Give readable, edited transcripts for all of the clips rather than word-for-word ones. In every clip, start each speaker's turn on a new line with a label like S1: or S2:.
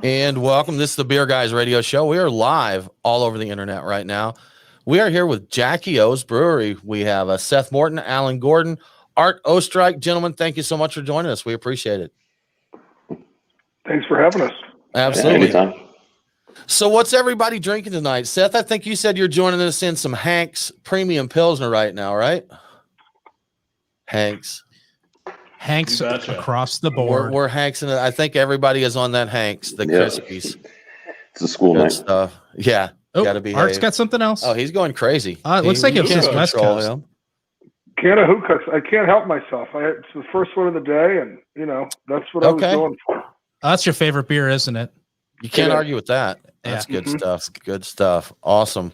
S1: And welcome. This is the Beer Guys Radio Show. We are live all over the internet right now. We are here with Jackie O's Brewery. We have Seth Morton, Alan Gordon, Art Oestrike. Gentlemen, thank you so much for joining us. We appreciate it.
S2: Thanks for having us.
S1: Absolutely.
S3: Yeah, anytime.
S1: So what's everybody drinking tonight? Seth, I think you said you're joining us in some Hank's Premium Pilsner right now, right? Hank's
S4: across the board.
S1: We're Hank's, and I think everybody is on that Hank's, the Krispies.
S3: It's a school
S1: Good
S3: night.
S1: stuff. Yeah. Gotta be.
S4: Art's got something else.
S1: Oh, he's going crazy.
S4: It looks like it's just West Coast.
S2: Can of hookahs. I can't help myself. It's the first one of the day, and that's what I was going for.
S4: That's your favorite beer, isn't it?
S1: You can't argue with that. That's good stuff. Good stuff. Awesome.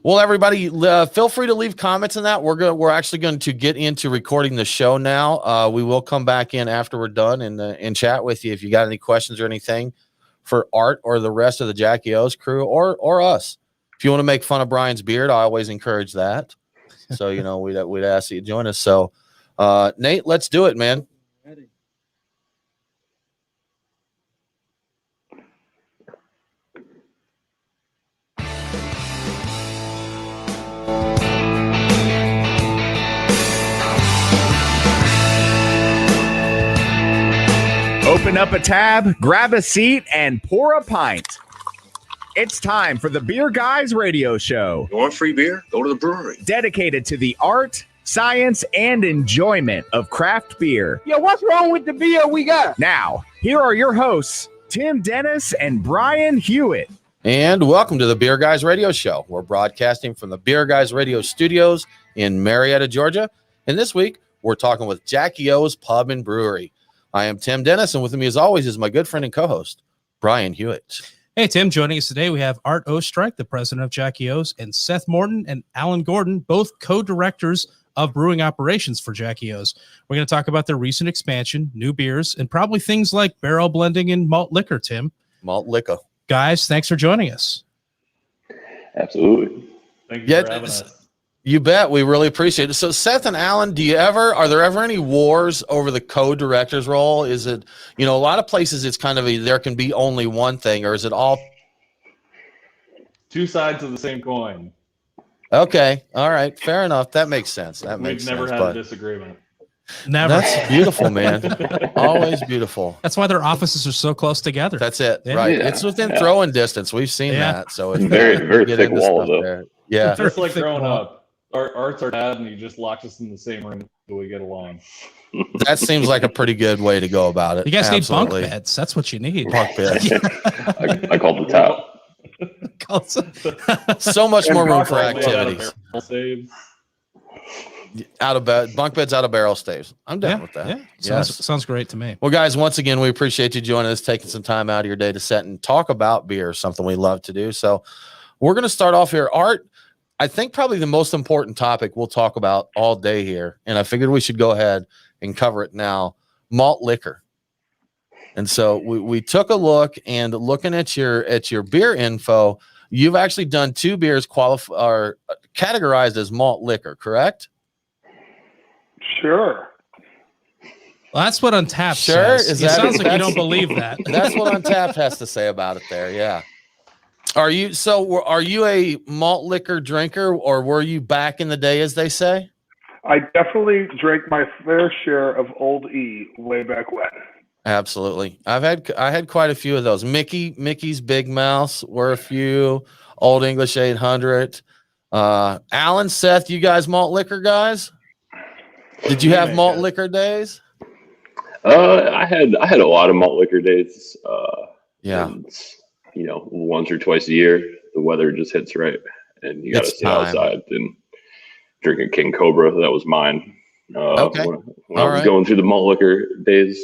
S1: Well, everybody, feel free to leave comments on that. We're actually going to get into recording the show now. We will come back in after we're done and chat with you if you got any questions or anything for Art or the rest of the Jackie O's crew or us. If you want to make fun of Brian's beard, I always encourage that. So we'd ask you to join us. So Nate, let's do it, man.
S5: Ready.
S6: Open up a tab, grab a seat, and pour a pint. It's time for the Beer Guys Radio Show.
S7: You want free beer? Go to the brewery.
S6: Dedicated to the art, science, and enjoyment of craft beer.
S5: Yo, what's wrong with the beer we got?
S6: Now, here are your hosts, Tim Dennis and Brian Hewitt.
S1: And welcome to the Beer Guys Radio Show. We're broadcasting from the Beer Guys Radio Studios in Marietta, Georgia. And this week, we're talking with Jackie O's Pub and Brewery. I am Tim Dennis, and with me, as always, is my good friend and co-host, Brian Hewitt.
S4: Hey, Tim, joining us today, we have Art Oestrike, the president of Jackie O's, and Seth Morton and Alan Gordon, both co-directors of brewing operations for Jackie O's. We're going to talk about their recent expansion, new beers, and probably things like barrel blending and malt liquor, Tim.
S1: Malt liquor.
S4: Guys, thanks for joining us.
S3: Absolutely.
S5: Thank you for having us.
S1: You bet. We really appreciate it. So Seth and Alan, are there ever any wars over the co-director's role? Is it, a lot of places it's kind of there can be only one thing, or is it all
S5: two sides of the same coin?
S1: Okay. All right. Fair enough. That makes sense.
S5: We've never had a disagreement.
S4: Never.
S1: That's beautiful, man. Always beautiful.
S4: That's why their offices are so close together.
S1: That's it.
S4: Yeah.
S1: Right.
S3: Yeah.
S1: It's within throwing distance. We've seen that. So it's
S3: very, very thick wall, though.
S1: There. Yeah.
S5: Just like growing up. Art's our dad, and he just locks us in the same room until we get along.
S1: That seems like a pretty good way to go about it.
S4: You guys
S1: Absolutely.
S4: need bunk beds. That's what you need.
S1: Bunk beds.
S3: I called the top.
S1: So much more room for
S5: Made out of
S1: activities.
S5: barrel staves.
S1: Out of bed, bunk beds out of barrel staves. I'm down with that.
S4: Yeah. Sounds great to me.
S1: Well, guys, once again, we appreciate you joining us, taking some time out of your day to sit and talk about beer, something we love to do. So we're going to start off here. Art, I think probably the most important topic we'll talk about all day here, and I figured we should go ahead and cover it now, malt liquor. And so we took a look, and looking at your beer info, you've actually done two beers are categorized as malt liquor, correct?
S2: Sure.
S4: Well, that's what Untapped
S1: Sure.
S4: says. It sounds like you don't believe that.
S1: That's what Untapped has to say about it there. Yeah. Are you a malt liquor drinker, or were you back in the day, as they say?
S2: I definitely drank my fair share of Old E way back when.
S1: Absolutely. I had quite a few of those. Mickey's Big Mouse were a few. Old English 800. Alan, Seth, you guys malt liquor guys? Did you have malt liquor days?
S3: I had a lot of malt liquor days.
S1: Yeah.
S3: And, once or twice a year, the weather just hits right, and you got to sit outside and drink a King Cobra. That was mine.
S1: Okay.
S3: When I was going through the malt liquor days.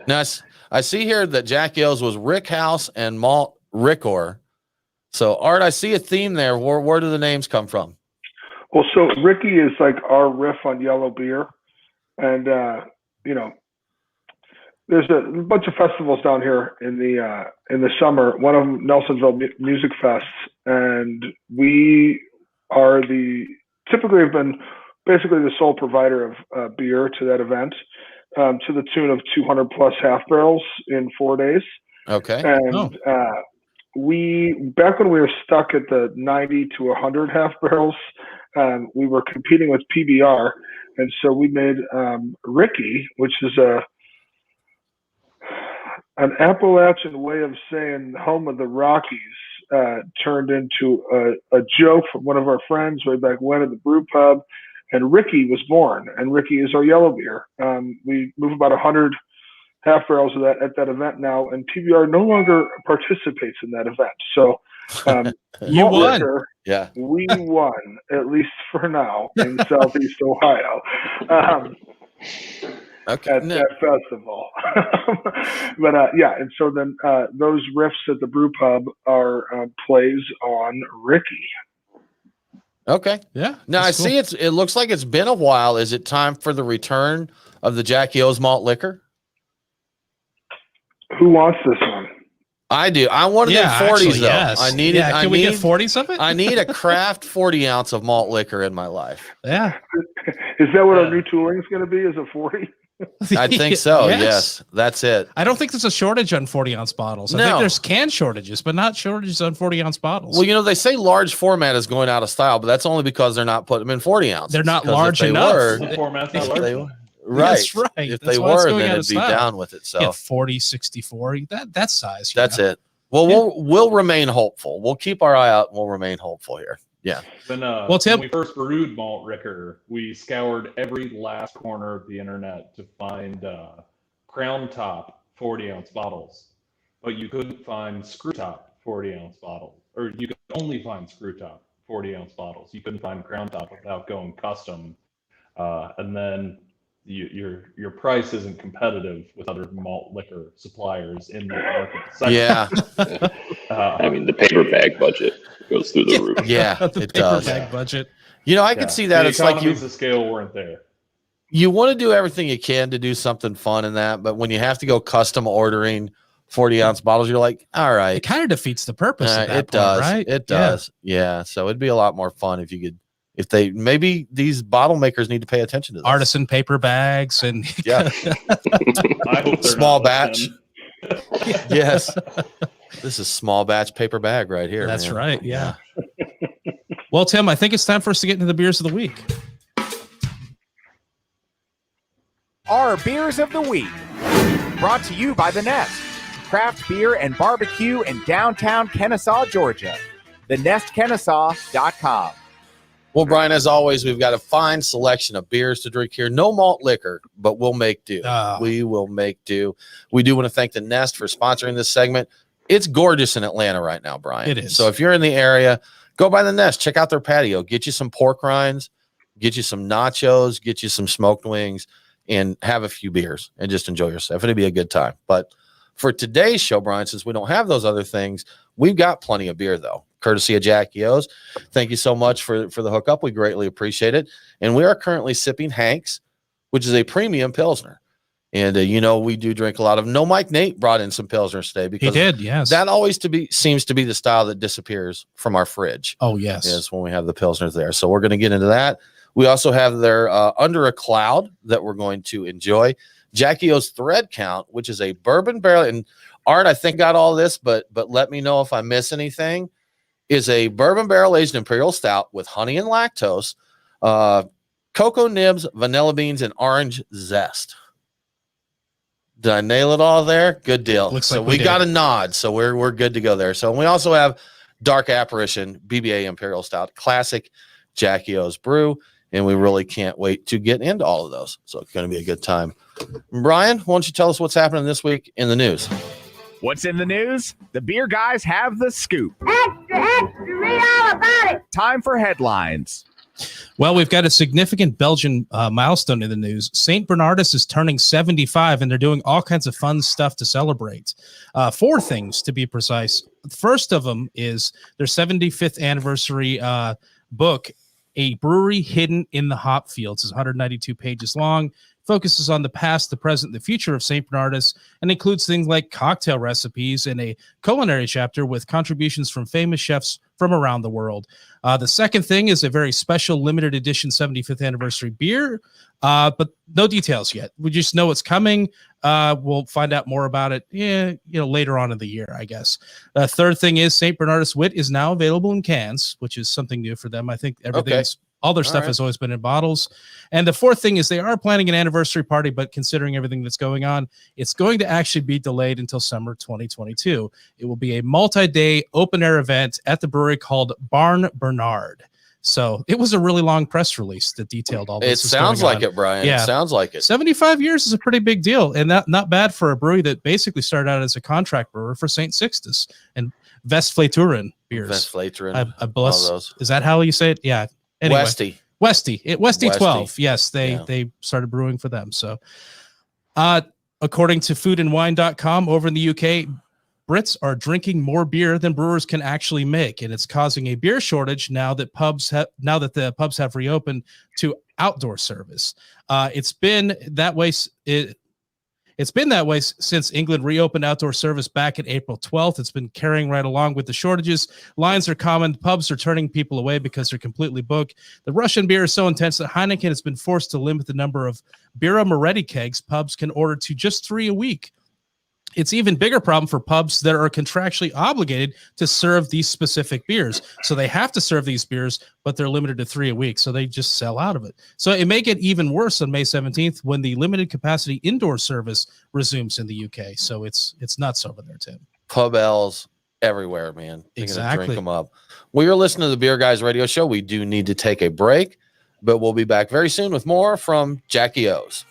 S1: Now, I see here that Jackie O's was Rick House and Malt Rickor. So, Art, I see a theme there. Where do the names come from?
S2: Well, so Ricky is like our riff on yellow beer, and there's a bunch of festivals down here in the summer. One of them, Nelsonville Music Fest, and we are typically have been basically the sole provider of beer to that event. to the tune of 200 plus half barrels in 4 days.
S1: Okay.
S2: And back when we were stuck at the 90 to 100 half barrels, we were competing with PBR. And so we made Ricky, which is an Appalachian way of saying home of the Rockies, turned into a joke from one of our friends way back when at the brew pub. And Ricky was born, and Ricky is our yellow beer. We move about 100 half barrels of that at that event now, and PBR no longer participates in that event. So
S4: you won.
S2: Liquor,
S1: Yeah,
S2: we won, at least for now, in Southeast Ohio.
S1: Okay.
S2: At that festival. But and so then those riffs at the brew pub are plays on Ricky.
S1: Okay.
S4: Yeah.
S1: Now I see it looks like it's been a while. Is it time for the return of the Jackie O's malt liquor?
S2: Who wants this one?
S1: I do. I wanted them 40s
S4: actually,
S1: though.
S4: yes.
S1: I need
S4: yeah,
S1: it.
S4: Can we get 40s of it?
S1: I need a craft 40 ounce of malt liquor in my life.
S4: Yeah.
S2: Is that what our new tooling is going to be? Is a 40?
S1: I think so. Yes. That's it.
S4: I don't think there's a shortage on 40-ounce bottles. I think there's can shortages, but not shortages on 40-ounce bottles.
S1: Well, they say large format is going out of style, but that's only because they're not putting them in 40 ounces.
S4: They're not large enough.
S5: Format's not large enough.
S1: Right.
S4: That's right.
S1: If
S4: That's
S1: they
S4: why it's
S1: were,
S4: going
S1: then
S4: out
S1: it'd
S4: of
S1: be
S4: style.
S1: down with it. So
S4: 40, 64, that size.
S1: That's it. Well, we'll remain hopeful. We'll keep our eye out and we'll remain hopeful here. Yeah.
S5: Then,
S4: Tim,
S5: when we first brewed malt liquor, we scoured every last corner of the internet to find crown top 40-ounce bottles, but you couldn't find screw top 40-ounce bottles, or you could only find screw top 40-ounce bottles. You couldn't find crown top without going custom, and then your price isn't competitive with other malt liquor suppliers in the market segment.
S1: Yeah.
S3: I mean, the paper bag budget goes through the roof.
S1: Yeah,
S4: the
S1: it does.
S4: bag budget.
S1: I could see that.
S5: The
S1: It's like
S5: economies of scale weren't there.
S1: you want to do everything you can to do something fun in that, but when you have to go custom ordering 40-ounce bottles, you're like, all right.
S4: It kind of defeats the purpose of that
S1: It
S4: point,
S1: does.
S4: right?
S1: It does. Yeah. So it'd be a lot more fun if maybe these bottle makers need to pay attention to this.
S4: Artisan paper bags and
S1: Yeah.
S5: I hope they're
S1: Small
S5: not
S1: batch.
S5: listening.
S1: Yes. This is small batch paper bag right here.
S4: That's
S1: man.
S4: right. Yeah. Well, Tim, I think it's time for us to get into the beers of the week.
S6: Our beers of the week, brought to you by The Nest, craft beer and barbecue in downtown Kennesaw, Georgia. TheNestKennesaw.com.
S1: Well, Brian, as always, we've got a fine selection of beers to drink here. No malt liquor, but we'll make do. We will make do. We do want to thank The Nest for sponsoring this segment. It's gorgeous in Atlanta right now, Brian.
S4: It is.
S1: So if you're in the area, go by The Nest. Check out their patio. Get you some pork rinds, get you some nachos, get you some smoked wings, and have a few beers and just enjoy yourself. It'll be a good time. But for today's show, Brian, since we don't have those other things, we've got plenty of beer, though, courtesy of Jackie O's. Thank you so much for the hookup. We greatly appreciate it. And we are currently sipping Hank's, which is a premium Pilsner. And, we do drink a lot of. No, Mike Nate brought in some Pilsners today because
S4: he did, yes.
S1: That always seems to be the style that disappears from our fridge.
S4: Oh, yes.
S1: Is when we have the Pilsners there. So we're going to get into that. We also have their Under a Cloud that we're going to enjoy. Jackie O's Thread Count, which is a bourbon barrel. And Art, I think got all this, but let me know if I miss anything. Is a bourbon barrel aged imperial stout with honey and lactose, cocoa nibs, vanilla beans, and orange zest. Did I nail it all there? Good deal.
S4: Looks
S1: so
S4: like
S1: we
S4: we
S1: got
S4: did.
S1: a nod. So we're good to go there. So we also have Dark Apparition BBA Imperial Stout, classic Jackie O's brew, and we really can't wait to get into all of those. So it's going to be a good time. Brian, why don't you tell us what's happening this week in the news?
S6: What's in the news? The beer guys have the scoop.
S8: Extra, extra, read all about it.
S6: Time for headlines.
S4: Well, we've got a significant Belgian milestone in the news. St. Bernardus is turning 75, and they're doing all kinds of fun stuff to celebrate. 4 things, to be precise. First of them is their 75th anniversary book, A Brewery Hidden in the Hop Fields. It's 192 pages long, focuses on the past, the present, the future of St. Bernardus, and includes things like cocktail recipes and a culinary chapter with contributions from famous chefs from around the world. The second thing is a very special limited edition 75th anniversary beer, but no details yet. We just know it's coming. We'll find out more about it, later on in the year, I guess. The third thing is St. Bernardus Wit is now available in cans, which is something new for them. I think everything's all their stuff has always been in bottles. And the fourth thing is they are planning an anniversary party, but considering everything that's going on, it's going to actually be delayed until summer 2022. It will be a multi-day open-air event at the brewery called Barn Bernard. So it was a really long press release that detailed all this.
S1: It sounds like it, Brian. Yeah. It sounds like it.
S4: 75 years is a pretty big deal, and not bad for a brewery that basically started out as a contract brewer for St. Sixtus and Westvleteren beers.
S1: Westvleteren.
S4: I bless. Is that how you say it? Yeah. Anyway, Westy 12. Yes, they started brewing for them. So, according to foodandwine.com, over in the UK, Brits are drinking more beer than brewers can actually make, and it's causing a beer shortage now that the pubs have reopened to outdoor service. It's been that way. It's been that way since England reopened outdoor service back in April 12th. It's been carrying right along with the shortages. Lines are common. Pubs are turning people away because they're completely booked. The Russian beer is so intense that Heineken has been forced to limit the number of Birra Moretti kegs pubs can order to just 3 a week. It's even bigger problem for pubs that are contractually obligated to serve these specific beers. So they have to serve these beers, but they're limited to 3 a week. So they just sell out of it. So it may get even worse on May 17th when the limited capacity indoor service resumes in the UK. So it's nuts over there, Tim.
S1: Pub L's everywhere, man. They're
S4: exactly.
S1: Gonna drink them up. Well, you're listening to the Beer Guys Radio Show. We do need to take a break, but we'll be back very soon with more from Jackie O's.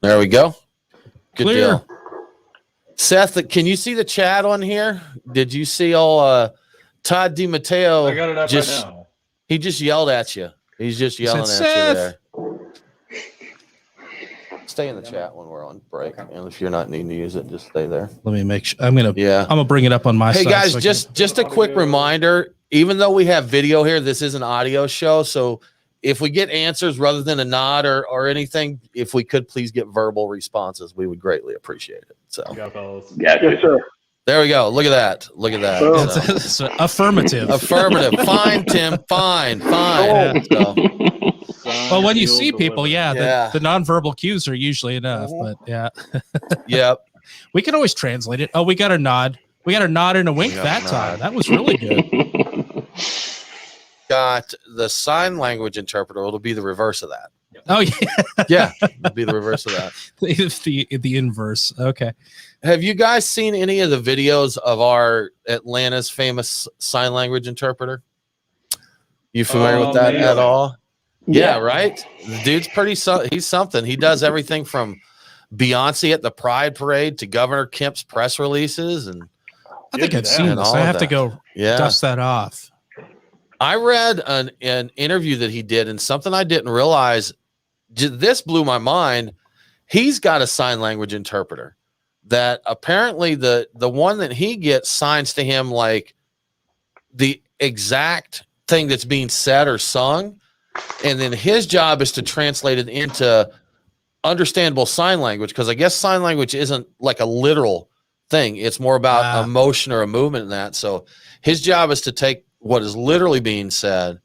S1: There we go. Good
S4: Clear.
S1: deal. Seth, can you see the chat on here? Did you see all Todd DiMatteo?
S5: I got it up right now.
S1: He just yelled at you. He's just yelling at you there. Stay in the chat when we're on break. And if you're not needing to use it, just stay there.
S4: Let me make sure. I'm gonna bring it up on my side.
S1: Hey guys, just a quick reminder, even though we have video here, this is an audio show. So if we get answers rather than a nod or anything, if we could please get verbal responses, we would greatly appreciate it. So
S2: yes, sir.
S1: There we go. Look at that. Look at that.
S2: Oh.
S4: So, affirmative.
S1: Affirmative. Fine, Tim. Fine. Yeah, so.
S4: Well, when you see people, the nonverbal cues are usually enough. But
S1: Yep.
S4: We can always translate it. Oh, we got a nod. We got a nod and a wink that time. That was really good.
S1: Got the sign language interpreter. It'll be the reverse of that.
S4: Oh yeah.
S1: Yeah, it'll be the reverse of that.
S4: the inverse. Okay.
S1: Have you guys seen any of the videos of our Atlanta's famous sign language interpreter? You familiar with that at all? Yeah, right. The dude's he's something. He does everything from Beyonce at the Pride Parade to Governor Kemp's press releases, and
S4: I think I've seen this. I have to go dust that off.
S1: I read an interview that he did, and something I didn't realize. This blew my mind. He's got a sign language interpreter that apparently the one that he gets signs to him like the exact thing that's being said or sung, and then his job is to translate it into understandable sign language, because I guess sign language isn't like a literal thing. It's more about emotion or a movement in that. So his job is to take what is literally being said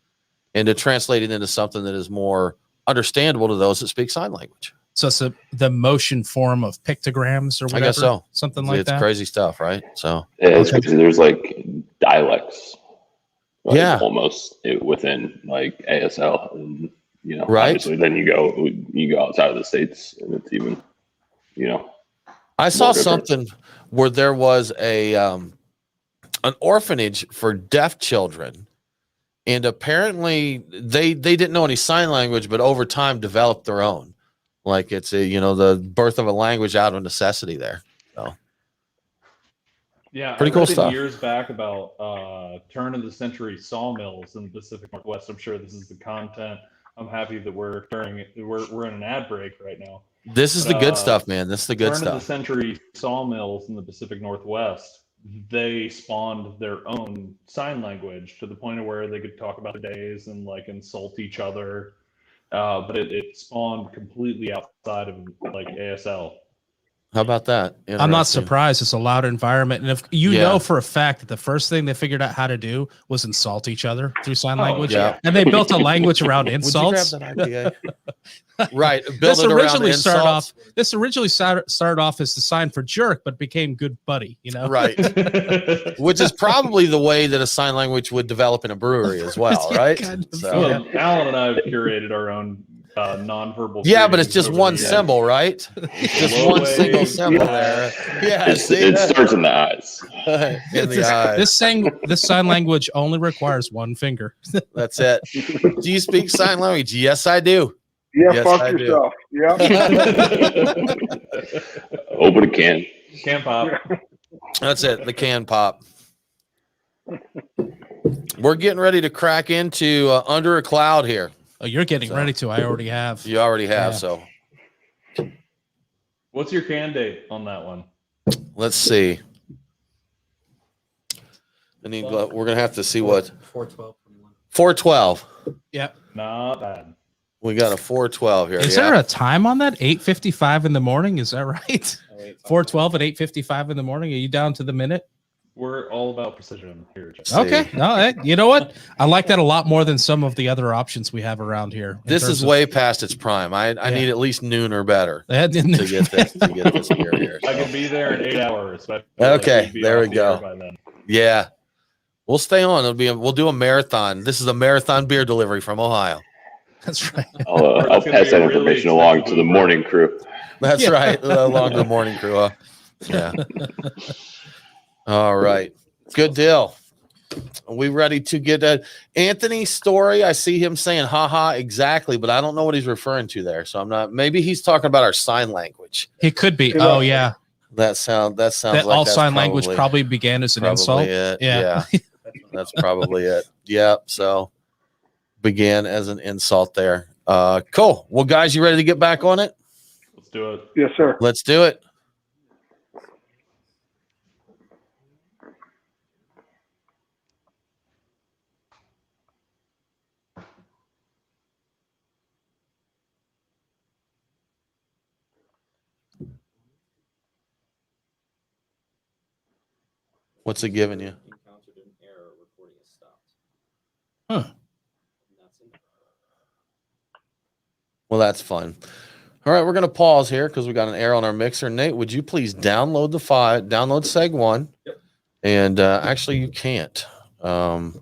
S1: and to translate it into something that is more understandable to those that speak sign language. So
S4: it's the motion form of pictograms or whatever.
S1: I guess so.
S4: Something like that.
S1: It's crazy stuff, right? So
S3: it's crazy. There's like dialects.
S1: Like
S3: almost within like ASL, and
S1: right.
S3: Obviously, then you go outside of the states, and it's even,
S1: I saw something where there was an orphanage for deaf children, and apparently they didn't know any sign language, but over time developed their own. Like it's the birth of a language out of necessity there. So.
S5: Yeah,
S1: pretty cool stuff.
S5: Years back about turn of the century sawmills in the Pacific Northwest. I'm sure this is the content. I'm happy that we're in an ad break right now.
S1: This is the good stuff, man. This is the good stuff.
S5: Turn of the century sawmills in the Pacific Northwest they spawned their own sign language to the point of where they could talk about the days and like insult each other. But it spawned completely outside of like ASL.
S1: How about that?
S4: I'm not surprised. It's a loud environment. And if you know for a fact that the first thing they figured out how to do was insult each other through sign language.
S1: Yeah.
S4: And they built a language around insults.
S1: Would you grab that IPA? Right.
S4: This originally started off as the sign for jerk, but became good buddy, you know?
S1: Right. Which is probably the way that a sign language would develop in a brewery as well, right?
S5: Well, Alan and I have curated our own nonverbal.
S1: Yeah, but it's just one symbol, right? It's just one single symbol there. Yeah,
S3: it starts in the eyes.
S1: In the eyes.
S4: This sign language only requires one finger.
S1: That's it. Do you speak sign language? Yes, I do.
S2: Yeah,
S1: yes,
S2: fuck
S1: I
S2: yourself.
S1: Do.
S2: Yeah.
S3: Open a can.
S5: Can pop.
S1: That's it. The can pop. We're getting ready to crack into Under a Cloud here.
S4: Oh, you're getting ready to. I already have.
S1: You already have, so.
S5: What's your can date on that one?
S1: Let's see. I need. We're gonna have to see what.
S9: 4/12/21.
S1: 4/12.
S4: Yep.
S5: Not bad.
S1: We got a 4/12 here.
S4: Is there a time on that? 8:55 in the morning. Is that right? 4/12 at 8:55 in the morning. Are you down to the minute?
S5: We're all about precision here, Jeff.
S4: Okay. No, you know what? I like that a lot more than some of the other options we have around here.
S1: This is way past its prime. I need at least noon or better to get this beer here.
S5: I can be there in 8 hours.
S1: Okay, there we go. Yeah, we'll stay on. We'll do a marathon. This is a marathon beer delivery from Ohio.
S4: That's right.
S3: I'll pass that information along to the morning crew.
S1: That's right, along to the morning crew. Yeah. All right. Good deal. Are we ready to get Anthony's story? I see him saying haha exactly, but I don't know what he's referring to there. So I'm not, maybe he's talking about our sign language.
S4: It could be. Oh yeah.
S1: That sounds like
S4: all sign language probably began as an insult.
S1: Yeah. That's probably it. Yeah. So began as an insult there. Cool. Well, guys, you ready to get back on it?
S5: Let's do it.
S2: Yes, sir.
S1: Let's do it. What's it giving you?
S9: Encountered an error. Recording is stopped.
S4: Huh.
S1: Well, that's fun. All right, we're going to pause here because we got an error on our mixer. Nate, would you please download the file, download seg 1?
S9: Yep.
S1: And actually, you can't. All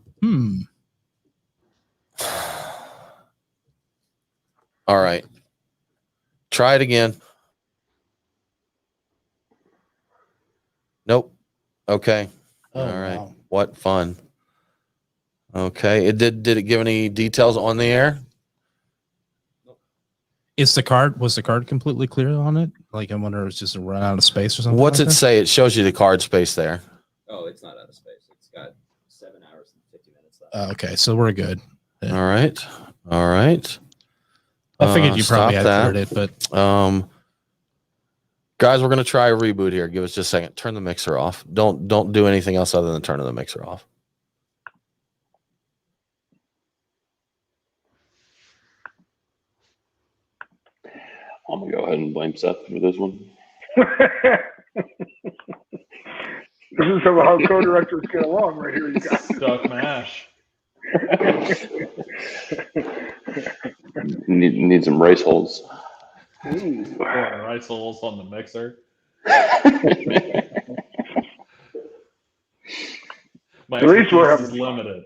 S1: right. Try it again. Nope. Okay. All right.
S4: Wow.
S1: What fun. Okay. Did it give any details on the air?
S4: Was the card completely clear on it? Like, I wonder if it's just a run out of space or something.
S1: What's
S4: like
S1: it say? It shows you the card space there.
S9: Oh, it's not out of space. It's got 7 hours and 50 minutes left.
S4: Okay, so we're good. Yeah.
S1: All right. All right.
S4: I figured you probably had
S1: that.
S4: cleared it, but
S1: guys, we're gonna try a reboot here. Give us just a second. Turn the mixer off. Don't do anything else other than turning the mixer off.
S3: I'm gonna go ahead and blame Seth for this one.
S2: This is how co-directors get along right here, you guys.
S5: Stuck mash.
S3: Need some rice holes.
S2: Ooh.
S5: Rice holes on the mixer. My
S2: At least we're
S5: expertise is limited.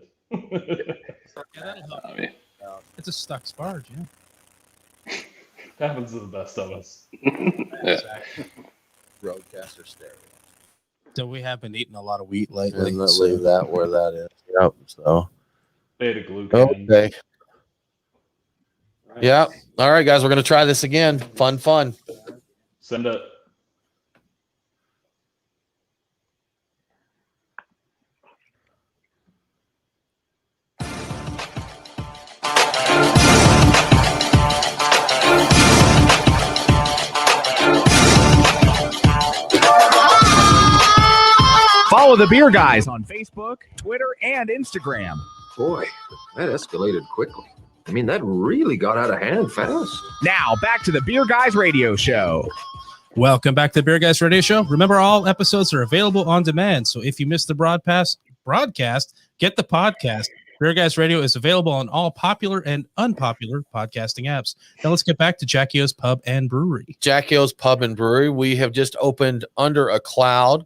S4: it's a stuck sparge, yeah.
S5: Happens to the best of us.
S4: Exactly.
S1: Roadcaster stereo.
S4: So we have been eating a lot of wheat lately.
S1: And leave that where that is. Yep. So
S5: Beta glucan.
S1: okay. Yeah. All right, guys, we're gonna try this again. Fun.
S5: Send it.
S6: Follow the Beer Guys on Facebook, Twitter, and Instagram.
S7: Boy, that escalated quickly. I mean, that really got out of hand fast.
S6: Now, back to the Beer Guys Radio Show.
S4: Welcome back to the Beer Guys Radio Show. Remember, all episodes are available on demand. So if you missed the broadcast, get the podcast. Beer Guys Radio is available on all popular and unpopular podcasting apps. Now let's get back to Jackie O's Pub and Brewery.
S1: Jackie O's Pub and Brewery. We have just opened Under a Cloud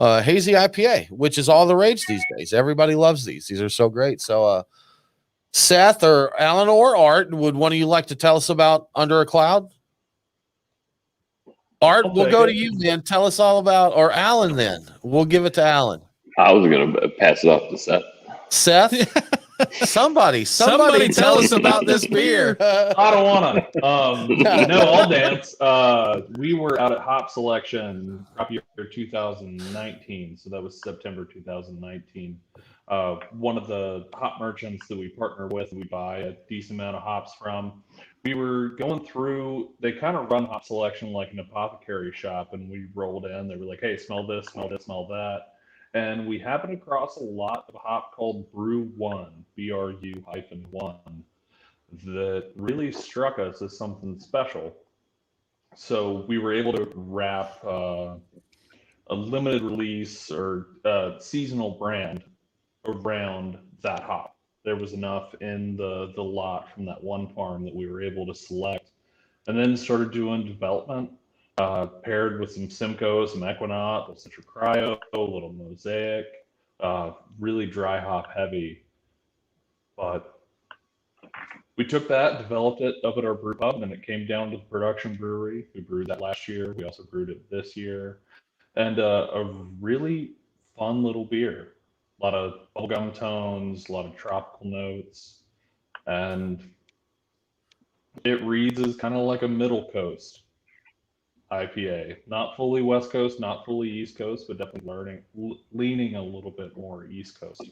S1: Hazy IPA, which is all the rage these days. Everybody loves these. These are so great. So Seth or Alan or Art, would one of you like to tell us about Under a Cloud? Art, we'll go to you then. Tell us all about, or Alan then. We'll give it to Alan.
S3: I was going to pass it off to Seth.
S1: Seth? Somebody tell us about this beer.
S5: I don't want to. No, I'll dance. We were out at Hop Selection crop year 2019, so that was September 2019. One of the hop merchants that we partner with, we buy a decent amount of hops from. We were going through, they kind of run Hop Selection like an apothecary shop, and we rolled in. They were like, hey, smell this, smell this, smell that. And we happened across a lot of hop called Brew One, BRU-1, that really struck us as something special. So we were able to wrap a limited release or seasonal brand around that hop. There was enough in the lot from that one farm that we were able to select, and then started doing development. Paired with some Simcoe, some Equinaut, a Citra Cryo, a little Mosaic, really dry hop heavy. But we took that, developed it up at our brew pub, and it came down to the production brewery. We brewed that last year. We also brewed it this year. And a really fun little beer. A lot of bubblegum tones, a lot of tropical notes. And it reads as kind of like a middle coast IPA, not fully West Coast, not fully East Coast, but definitely leaning a little bit more East Coast.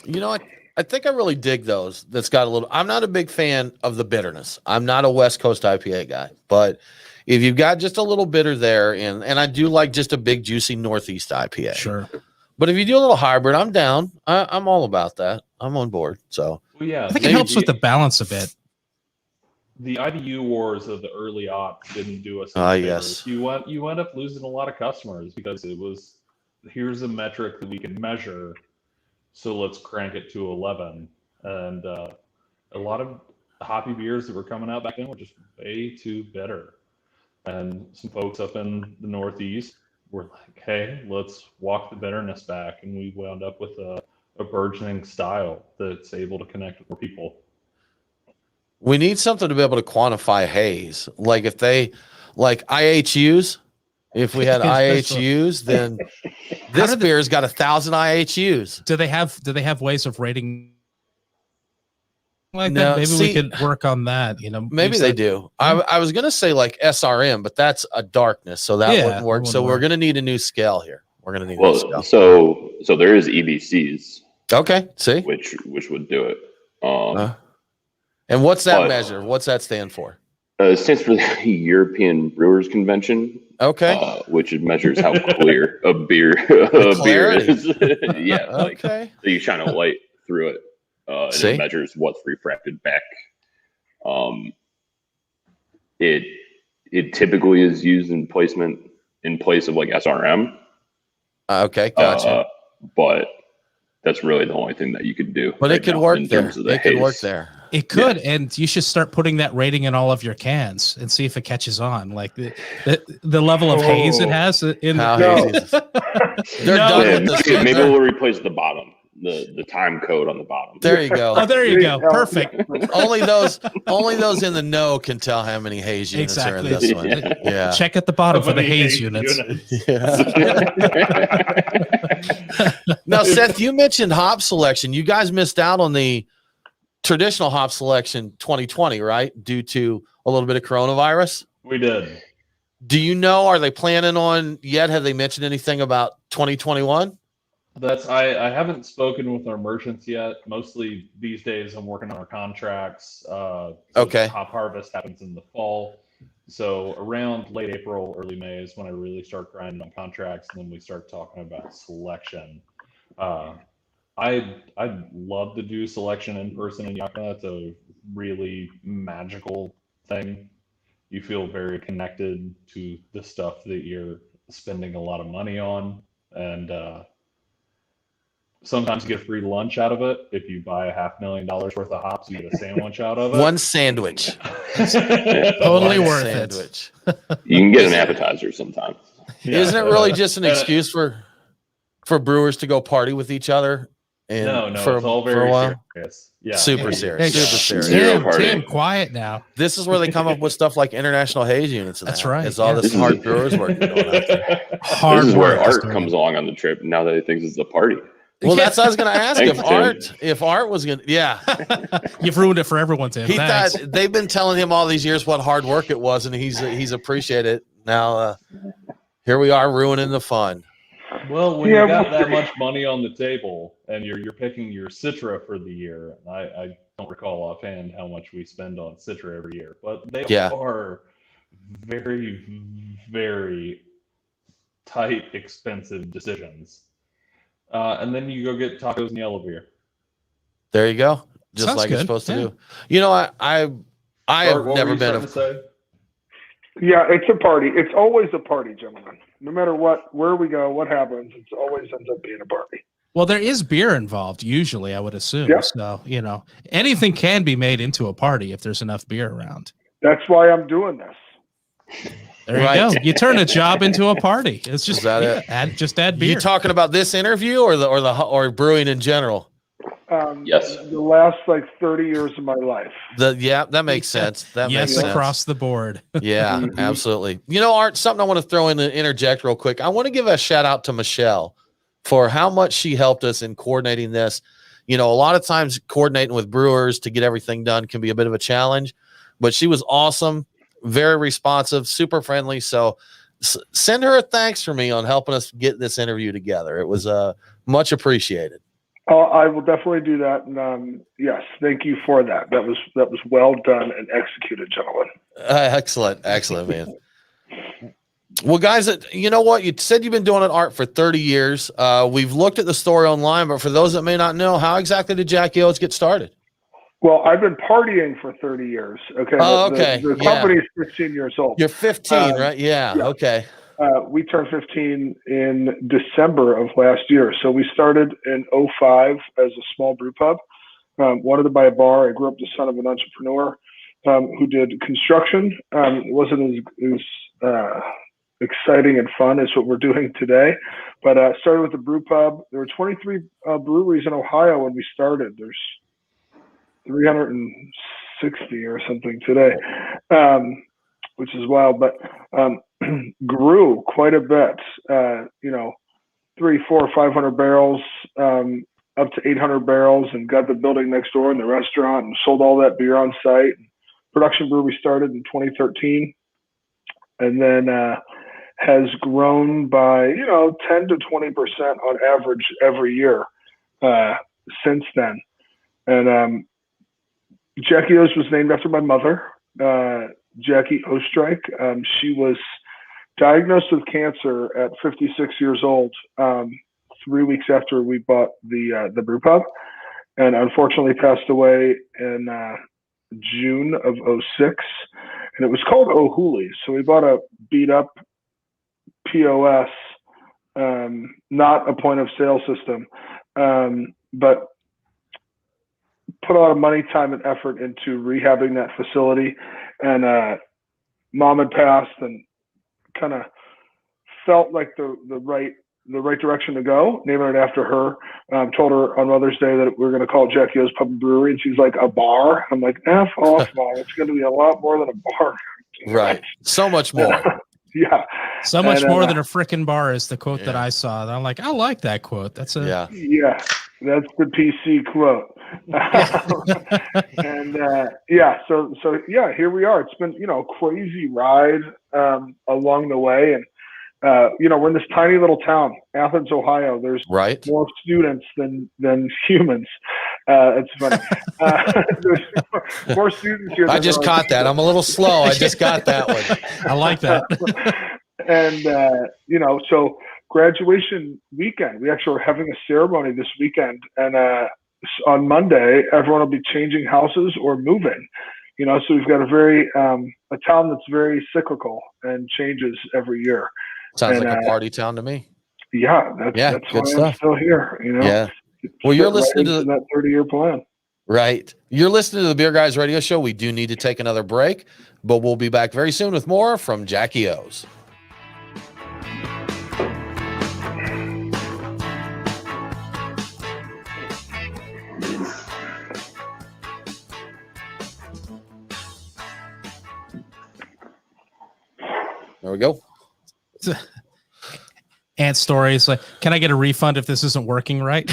S1: You know what? I think I really dig those. That's got a little. I'm not a big fan of the bitterness. I'm not a West Coast IPA guy, but if you've got just a little bitter there, and I do like just a big juicy Northeast IPA.
S4: Sure.
S1: But if you do a little hybrid, I'm down. I'm all about that. I'm on board. So
S5: well, yeah,
S4: I think it helps with the balance a bit.
S5: The IBU wars of the early aughts didn't do us.
S1: Yes.
S5: You end up losing a lot of customers because it was, here's a metric that we can measure, so let's crank it to 11. And a lot of hoppy beers that were coming out back then were just way too bitter. And some folks up in the Northeast were like, hey, let's walk the bitterness back. And we wound up with a burgeoning style that's able to connect with more people.
S1: We need something to be able to quantify haze. Like if they, like IHUs, if we had IHUs, then this beer's got 1,000 IHUs.
S4: Do they have ways of rating like
S1: No,
S4: that? Maybe
S1: see,
S4: we could work on that. You know,
S1: maybe they do. I was gonna say like SRM, but that's a darkness, so that wouldn't work. So we're gonna need a new scale here. We're gonna need a new scale.
S3: So there is EBCs.
S1: Okay, see,
S3: which would do it.
S1: And what's that measure? What's that stand for?
S3: It stands for the European Brewers Convention.
S1: Okay.
S3: Which measures how clear a beer is. Yeah.
S1: Okay.
S3: So you shine a light through it, and it measures what's refracted back. It typically is used in place of like SRM.
S1: Okay, gotcha.
S3: But that's really the only thing that you could do.
S1: But it could work there. It could work there.
S4: It could, and you should start putting that rating in all of your cans and see if it catches on. Like the level of haze it has in
S1: the They're done with this.
S3: Maybe we'll replace the bottom, the time code on the bottom.
S1: There you go.
S4: Oh, there you go. Perfect.
S1: only those in the know can tell how many haze units are in this one. Yeah.
S4: Check at the bottom for the haze units.
S1: Now, Seth, you mentioned hop selection. You guys missed out on the traditional hop selection 2020, right? Due to a little bit of coronavirus.
S5: We did.
S1: Do you know, are they planning on yet? Have they mentioned anything about 2021?
S5: I haven't spoken with our merchants yet. Mostly these days I'm working on our contracts.
S1: Okay.
S5: Hop harvest happens in the fall. So around late April, early May is when I really start grinding on contracts, and then we start talking about selection. I'd love to do selection in person in Yakima. It's a really magical thing. You feel very connected to the stuff that you're spending a lot of money on, and sometimes you get free lunch out of it. If you buy $500,000 worth of hops, you get a sandwich out of it.
S1: One sandwich.
S4: Totally
S1: One
S4: worth
S1: sandwich.
S3: You can get an appetizer sometimes.
S5: Yeah.
S1: Isn't it really just an excuse for brewers to go party with each other? And
S5: No,
S1: for,
S5: it's all
S1: for a
S5: very
S1: while?
S5: serious. Yeah,
S1: Super
S5: Hey,
S1: serious.
S4: Hey,
S1: Super serious.
S3: Zero
S4: Tim,
S3: party.
S4: Tim, quiet now.
S1: This is where they come up with stuff like international haze units. And
S4: That's
S1: that.
S4: right,
S1: It's all
S4: yeah.
S1: this hard brewers work going out there.
S4: Hard
S3: This is
S4: work
S3: where
S4: is
S3: Art
S4: doing
S3: comes
S4: it.
S3: along on the trip now that he thinks it's a party.
S1: Well, that's what I was going to ask.
S3: Thanks, Tim.
S1: If Art was going to, yeah.
S4: You've ruined it for everyone, Tim.
S1: He
S4: Thanks.
S1: thought they've been telling him all these years what hard work it was, and he's appreciated it. Now, here we are ruining the fun.
S5: Well, when
S2: Yeah,
S5: you got
S2: well-
S5: that much money on the table and you're picking your Citra for the year, I don't recall offhand how much we spend on Citra every year, but they
S1: Yeah.
S5: are very, very tight, expensive decisions. And then you go get tacos and yellow beer.
S1: There you go. Just
S4: Sounds
S1: like
S4: good.
S1: it's supposed to
S4: Yeah.
S1: do. You know, I
S5: Art,
S1: have
S5: what
S1: never
S5: were you
S1: been
S5: starting to say?
S2: Yeah, it's a party. It's always a party, gentlemen. No matter where we go, what happens, it always ends up being a party.
S4: Well, there is beer involved, usually, I would assume.
S2: Yeah.
S4: So, anything can be made into a party if there's enough beer around.
S2: That's why I'm doing this.
S4: There
S1: Right.
S4: you go. You turn a job into a party. It's just
S1: Is that it?
S4: add beer.
S1: You talking about this interview or brewing in general?
S3: Yes.
S2: The last 30 years of my life.
S1: That makes sense. That
S4: yes,
S1: makes sense.
S4: across the board.
S1: Yeah,
S2: Mhm.
S1: absolutely. You know, Art, something I want to throw in and interject real quick. I want to give a shout out to Michelle for how much she helped us in coordinating this. You know, a lot of times coordinating with brewers to get everything done can be a bit of a challenge, but she was awesome, very responsive, super friendly. So send her a thanks for me on helping us get this interview together. It was much appreciated.
S2: I will definitely do that. And yes, thank you for that. That was well done and executed, gentlemen.
S1: Excellent, man. Well, guys, you know what? You said you've been doing Art for 30 years. We've looked at the story online, but for those that may not know, how exactly did Jackie O's get started?
S2: Well, I've been partying for 30 years. Okay.
S1: Oh,
S2: The-
S1: okay.
S2: The
S1: Yeah.
S2: company is 15 years old.
S1: You're 15, right? Yeah.
S2: yeah.
S1: Okay.
S2: We turned 15 in December of last year. So we started in 2005 as a small brew pub. Wanted to buy a bar. I grew up the son of an entrepreneur who did construction. It wasn't as exciting and fun as what we're doing today, but started with the brew pub. There were 23 breweries in Ohio when we started. There's 360 or something today, which is wild, but grew quite a bit, 300, 400, 500 barrels, up to 800 barrels, and got the building next door and the restaurant and sold all that beer on site. Production brewery started in 2013 and then has grown by, 10 to 20% on average every year since then. And Jackie O's was named after my mother, Jackie Oestrike. She was diagnosed with cancer at 56 years old, 3 weeks after we bought the brew pub, and unfortunately passed away in June of 2006. And it was called O'Hooley. So we bought a beat up POS, not a point of sale system, but put a lot of money, time, and effort into rehabbing that facility. And mom had passed and kind of felt like the right direction to go, naming it after her. Told her on Mother's Day that we were going to call it Jackie O's Pub and Brewery, and she's like, a bar? I'm like, F off, Mom. It's going to be a lot more than a bar.
S1: Right. So much more.
S2: Yeah.
S4: So much
S2: And,
S4: more than a frickin' bar is the quote that
S1: yeah.
S4: I saw. And I'm like, I like that quote. That's a
S1: Yeah.
S2: Yeah, that's the PC quote. And so here we are. It's been, a crazy ride along the way. And, we're in this tiny little town, Athens, Ohio. There's
S1: Right.
S2: more students than humans. It's funny. There's more students here.
S1: I just caught that. I'm a little slow. I just got that one.
S4: I like that.
S2: And, so graduation weekend, we actually are having a ceremony this weekend. And on Monday, everyone will be changing houses or moving. So we've got a town that's very cyclical and changes every year.
S1: Sounds like a party town to me.
S2: Yeah, that's
S1: good
S2: why
S1: stuff.
S2: I'm still here.
S1: Yeah. Well, you're listening to
S2: that 30-year plan.
S1: Right. You're listening to the Beer Guys Radio Show. We do need to take another break, but we'll be back very soon with more from Jackie O's. There we go.
S4: Ant stories like, can I get a refund if this isn't working right?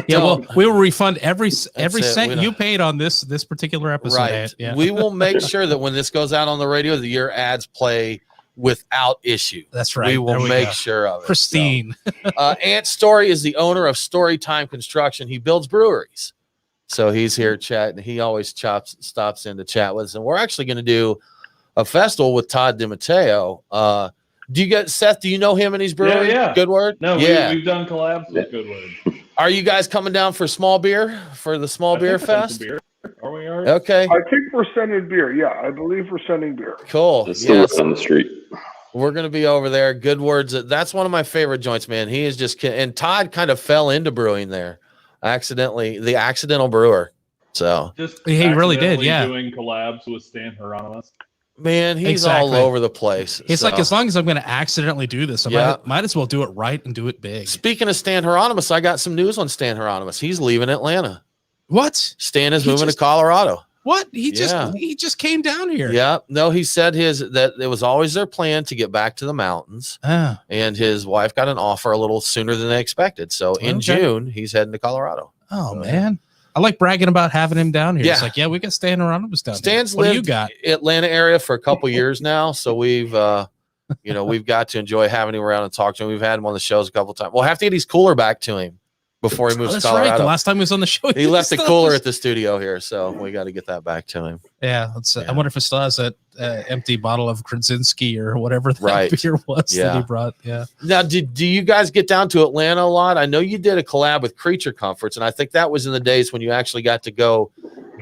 S4: Yeah, well, we will refund every cent you paid on this particular episode.
S1: Right.
S4: Ant. Yeah.
S1: We will make sure that when this goes out on the radio, that your ads play without issue.
S4: That's right.
S1: We will make sure of it.
S4: Pristine.
S1: So, Ant Story is the owner of Storytime Construction. He builds breweries. So he's here chatting. He always stops in to chat with us. And we're actually going to do a festival with Todd DiMatteo. Do you get Seth? Do you know him and his brewery?
S5: Yeah.
S1: Good Word.
S5: No,
S1: yeah.
S5: we've done collabs with Good Word.
S1: Are you guys coming down for small beer for the small beer fest?
S5: Beer. Are we already?
S1: Okay.
S2: I think we're sending beer. Yeah, I believe we're sending beer.
S1: Cool.
S3: It's still on the street.
S1: We're going to be over there. Good Words. That's one of my favorite joints, man. He is just, and Todd kind of fell into brewing there accidentally, the accidental brewer. So
S4: he really did. Yeah.
S5: Doing collabs with Stan Hieronymus.
S1: Man, he's all over the place.
S4: It's like, as long as I'm going to accidentally do this, I might as well do it right and do it big.
S1: Speaking of Stan Hieronymus, I got some news on Stan Hieronymus. He's leaving Atlanta.
S4: What?
S1: Stan is moving to Colorado.
S4: What? He just came down here.
S1: Yeah. No, he said that it was always their plan to get back to the mountains. And his wife got an offer a little sooner than they expected. So in June, he's heading to Colorado.
S4: Oh, man. I like bragging about having him down here.
S1: Yeah.
S4: It's like, we got Stan Hieronymus down
S1: Stan's
S4: there. What do
S1: lived
S4: you got?
S1: Atlanta area for a couple years now. So we've, we've got to enjoy having him around and talk to him. We've had him on the shows a couple of times. We'll have to get his cooler back to him before he moves to Colorado.
S4: Right. The last time he was on the show,
S1: he left the cooler at the studio here. So we got to get that back to him.
S4: Yeah. I wonder if it still has that empty bottle of Krasinski or whatever that beer was that he brought. Yeah.
S1: Now, do you guys get down to Atlanta a lot? I know you did a collab with Creature Comforts, and I think that was in the days when you actually got to go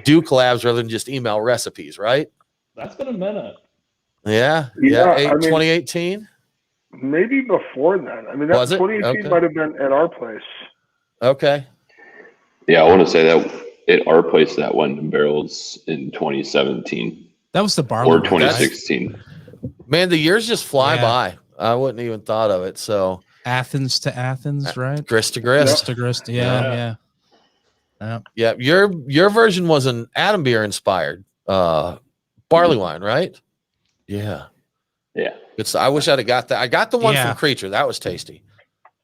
S1: do collabs rather than just email recipes, right?
S5: That's been a minute.
S1: Yeah. 2018?
S2: Maybe before then. I mean, that 2018 might have been at our place.
S1: Okay.
S3: Yeah, I want to say that at our place that went in barrels in 2017.
S4: That was the barley.
S3: Or 2016.
S1: Man, the years just fly by. I wouldn't even thought of it. So
S4: Athens to Athens, right?
S1: Grist to grist.
S4: Grist to grist. Yeah.
S1: Yeah. Your version was an Adam beer inspired barley wine, right? Yeah.
S3: Yeah.
S1: I wish I'd have got that. I got the one from Creature. That was tasty.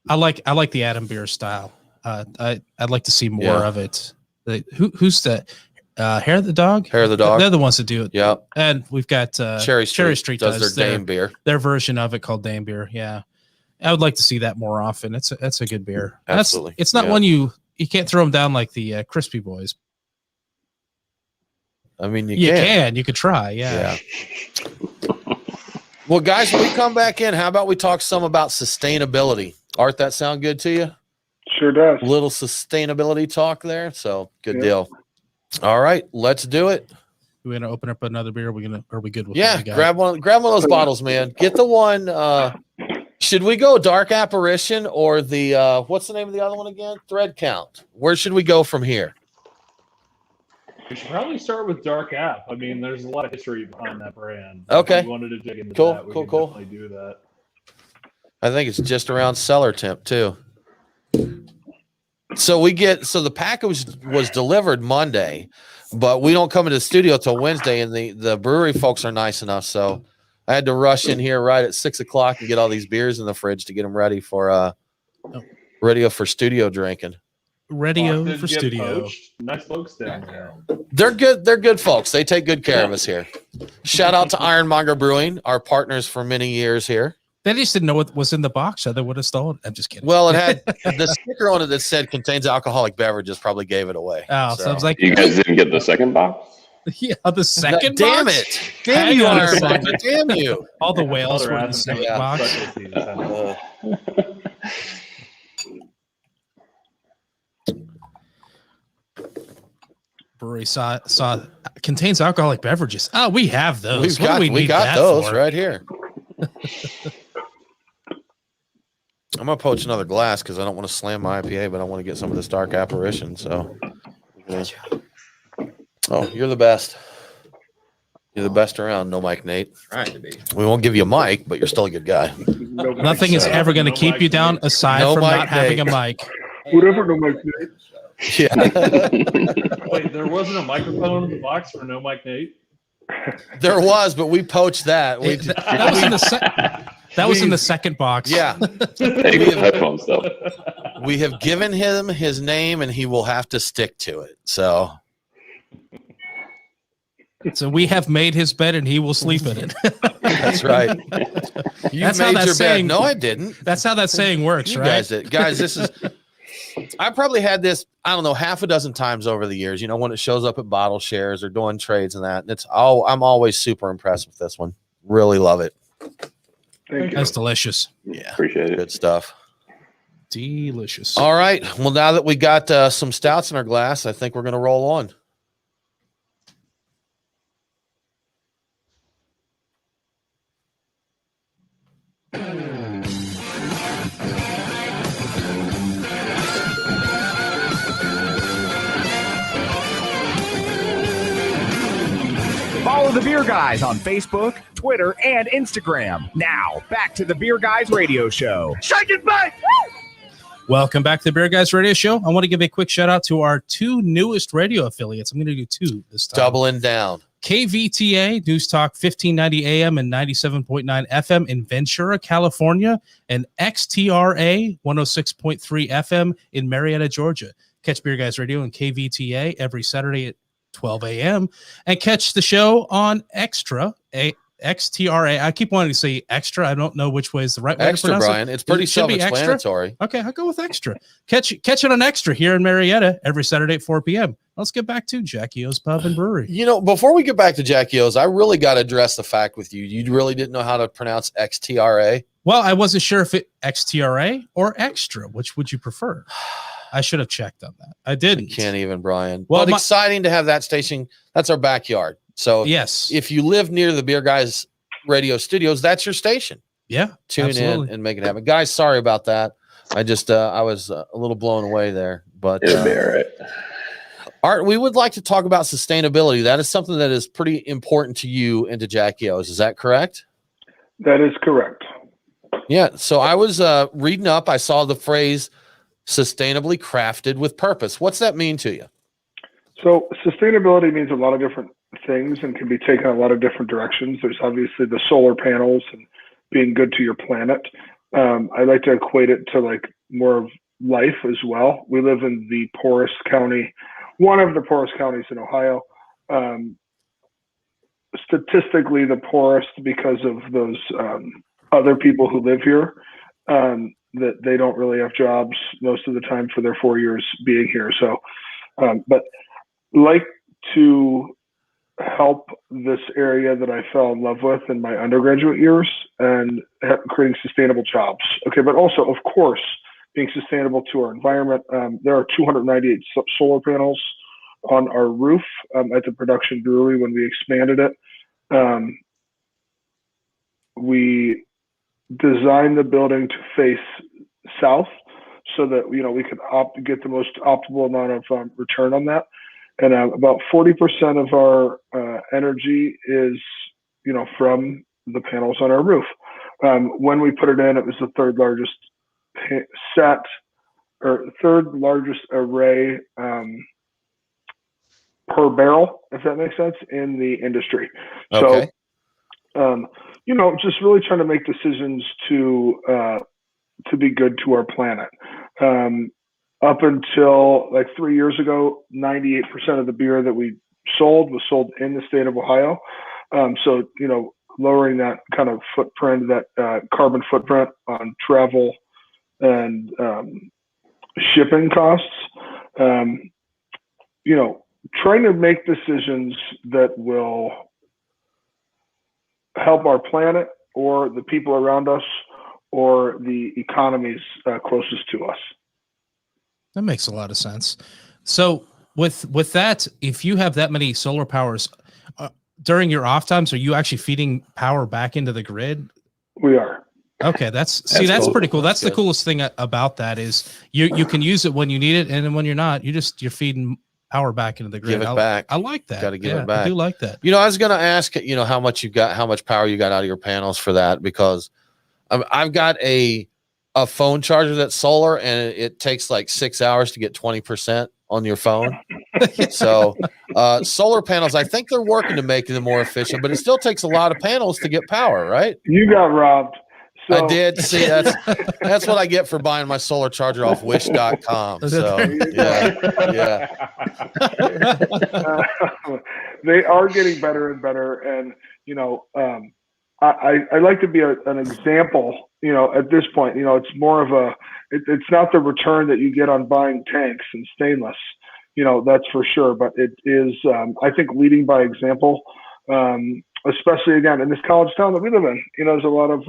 S4: I like the Adam beer style. I'd like to see more of it. Who's the Hair of the Dog?
S1: Hair of the Dog.
S4: They're the ones that do it.
S1: Yeah.
S4: And we've got
S1: Cherry Street does their Dame beer.
S4: Their version of it called Dame beer. Yeah. I would like to see that more often. It's a good beer.
S1: Absolutely.
S4: It's not one you can't throw them down like the Crispy Boys.
S1: I mean,
S4: you can. You could try. Yeah.
S1: Well, guys, when we come back in, how about we talk some about sustainability? Art, that sound good to you?
S2: Sure does.
S1: A little sustainability talk there. So good deal. All right, let's do it.
S4: We're gonna open up another beer. Are we good with
S1: grab one of those bottles, man. Get the one. Should we go Dark Apparition or the what's the name of the other one again? Thread Count. Where should we go from here?
S5: We should probably start with Dark App. I mean, there's a lot of history behind that brand.
S1: Okay.
S5: If we wanted to dig into that, we could definitely do that.
S1: I think it's just around cellar temp too. So the package was delivered Monday, but we don't come into the studio till Wednesday, and the brewery folks are nice enough. So I had to rush in here right at 6:00 and get all these beers in the fridge to get them ready for studio drinking.
S4: Radio for studio.
S5: Poached. Nice folks down there.
S1: They're good. They're good folks. They take good care of us here. Shout out to Ironmonger Brewing, our partners for many years here.
S4: They just didn't know what was in the box, so they would have stolen it. I'm just kidding.
S1: Well, it had the sticker on it that said contains alcoholic beverages. Probably gave it away.
S4: Oh, so I was like,
S3: You guys didn't get the second box?
S4: yeah, the second
S1: damn
S4: box?
S1: it! Damn
S4: Hang
S1: you,
S4: on a
S1: Iron
S4: second.
S1: Mike, damn you!
S4: All the whales
S5: Other
S4: were in the
S5: ads
S4: second
S5: have
S4: box.
S5: specialties,
S4: Brewery saw contains alcoholic beverages. Oh, we have those.
S1: We got those right here. I'm gonna poach another glass because I don't want to slam my IPA, but I want to get some of this dark apparition. So, oh, you're the best. You're the best around. No mic, Nate.
S9: Trying to be.
S1: We won't give you a mic, but you're still a good guy.
S4: Nothing is ever going to keep you down aside from not having a mic.
S2: Whatever, no mic, Nate.
S1: Yeah.
S5: Wait, there wasn't a microphone in the box for No Mike Nate?
S1: There was, but we poached that.
S4: That was in the that was in the second box.
S1: Yeah.
S3: Headphones though.
S1: We have given him his name, and he will have to stick to it. So
S4: we have made his bed, and he will sleep in it.
S1: that's right. You
S4: That's how
S1: made
S4: that
S1: your
S4: saying-
S1: bed. No, I didn't.
S4: That's how that saying works,
S1: You
S4: right?
S1: guys did. Guys, this is. I probably had this, I don't know, half a dozen times over the years, when it shows up at bottle shares or doing trades and that. And I'm always super impressed with this one. Really love it.
S2: Thank you.
S4: That's delicious.
S1: Yeah.
S3: Appreciate it.
S1: Good stuff.
S4: Delicious.
S1: All right. Well, now that we got some stouts in our glass, I think we're going to roll on.
S6: Follow the Beer Guys on Facebook, Twitter, and Instagram. Now, back to the Beer Guys radio show.
S2: Shake it back!
S4: Welcome back to the Beer Guys Radio Show. I want to give a quick shout out to our two newest radio affiliates. I'm going to do two this time.
S1: Doubling down.
S4: KVTA, News Talk 1590 AM and 97.9 FM in Ventura, California, and XTRA 106.3 FM in Marietta, Georgia. Catch Beer Guys Radio and KVTA every Saturday at 12 a.m. and catch the show on XTRA. I keep wanting to say extra. I don't know which way is the right way
S1: Extra,
S4: to pronounce
S1: Brian.
S4: it.
S1: It's pretty
S4: It should be extra?
S1: self-explanatory.
S4: Okay, I'll go with extra. Catch it on extra here in Marietta every Saturday at 4 p.m. Let's get back to Jackie O's Pub and Brewery.
S1: Before we get back to Jackie O's, I really got to address the fact with you. You really didn't know how to pronounce XTRA.
S4: Well, I wasn't sure if it XTRA or extra. Which would you prefer? I should have checked on that. I didn't.
S1: Can't even, Brian.
S4: Well,
S1: But exciting to have that station. That's our backyard. So
S4: yes,
S1: if you live near the Beer Guys radio studios, that's your station.
S4: Yeah,
S1: Tune
S4: absolutely.
S1: in and make it happen. Guys, sorry about that. I just I was a little blown away there. But
S3: It'll be all right.
S1: Art, we would like to talk about sustainability. That is something that is pretty important to you and to Jackie O's. Is that correct?
S2: That is correct.
S1: Yeah. So I was reading up. I saw the phrase sustainably crafted with purpose. What's that mean to you?
S2: So sustainability means a lot of different things and can be taken a lot of different directions. There's obviously the solar panels and being good to your planet. I like to equate it to like more of life as well. We live in the poorest county, one of the poorest counties in Ohio. Statistically the poorest because of those other people who live here. That they don't really have jobs most of the time for their 4 years being here. So, but like to help this area that I fell in love with in my undergraduate years and creating sustainable jobs. Okay, but also, of course, being sustainable to our environment. There are 298 solar panels on our roof at the production brewery when we expanded it. We designed the building to face south so that we could get the most optimal amount of return on that. And about 40% of our energy is from the panels on our roof. When we put it in, it was the third largest array per barrel, if that makes sense, in the industry.
S1: Okay.
S2: So just really trying to make decisions to be good to our planet. Up until like 3 years ago, 98% of the beer that we sold was sold in the state of Ohio. So, lowering that kind of footprint, that carbon footprint on travel and shipping costs. Trying to make decisions that will help our planet or the people around us or the economies closest to us.
S4: That makes a lot of sense. So with that, if you have that many solar powers during your off times, are you actually feeding power back into the grid?
S2: We are.
S4: Okay, that's
S3: cool.
S4: pretty cool. That's
S1: That's
S4: the coolest thing about that is you can use it when you need it, and then when you're not, you're feeding power back into the grid.
S1: Give it back.
S4: I like that.
S1: Got to give it back.
S4: I do like that.
S1: I was going to ask, how much power you got out of your panels for that, because I've got a phone charger that's solar, and it takes like 6 hours to get 20% on your phone. So solar panels, I think they're working to make them more efficient, but it still takes a lot of panels to get power, right?
S2: You got robbed. So,
S1: I did. See, that's what I get for buying my solar charger off wish.com. So yeah.
S2: They are getting better and better. And, I like to be an example, at this point. It's more of it's not the return that you get on buying tanks and stainless, that's for sure. But it is, I think, leading by example, especially, again, in this college town that we live in. There's a lot of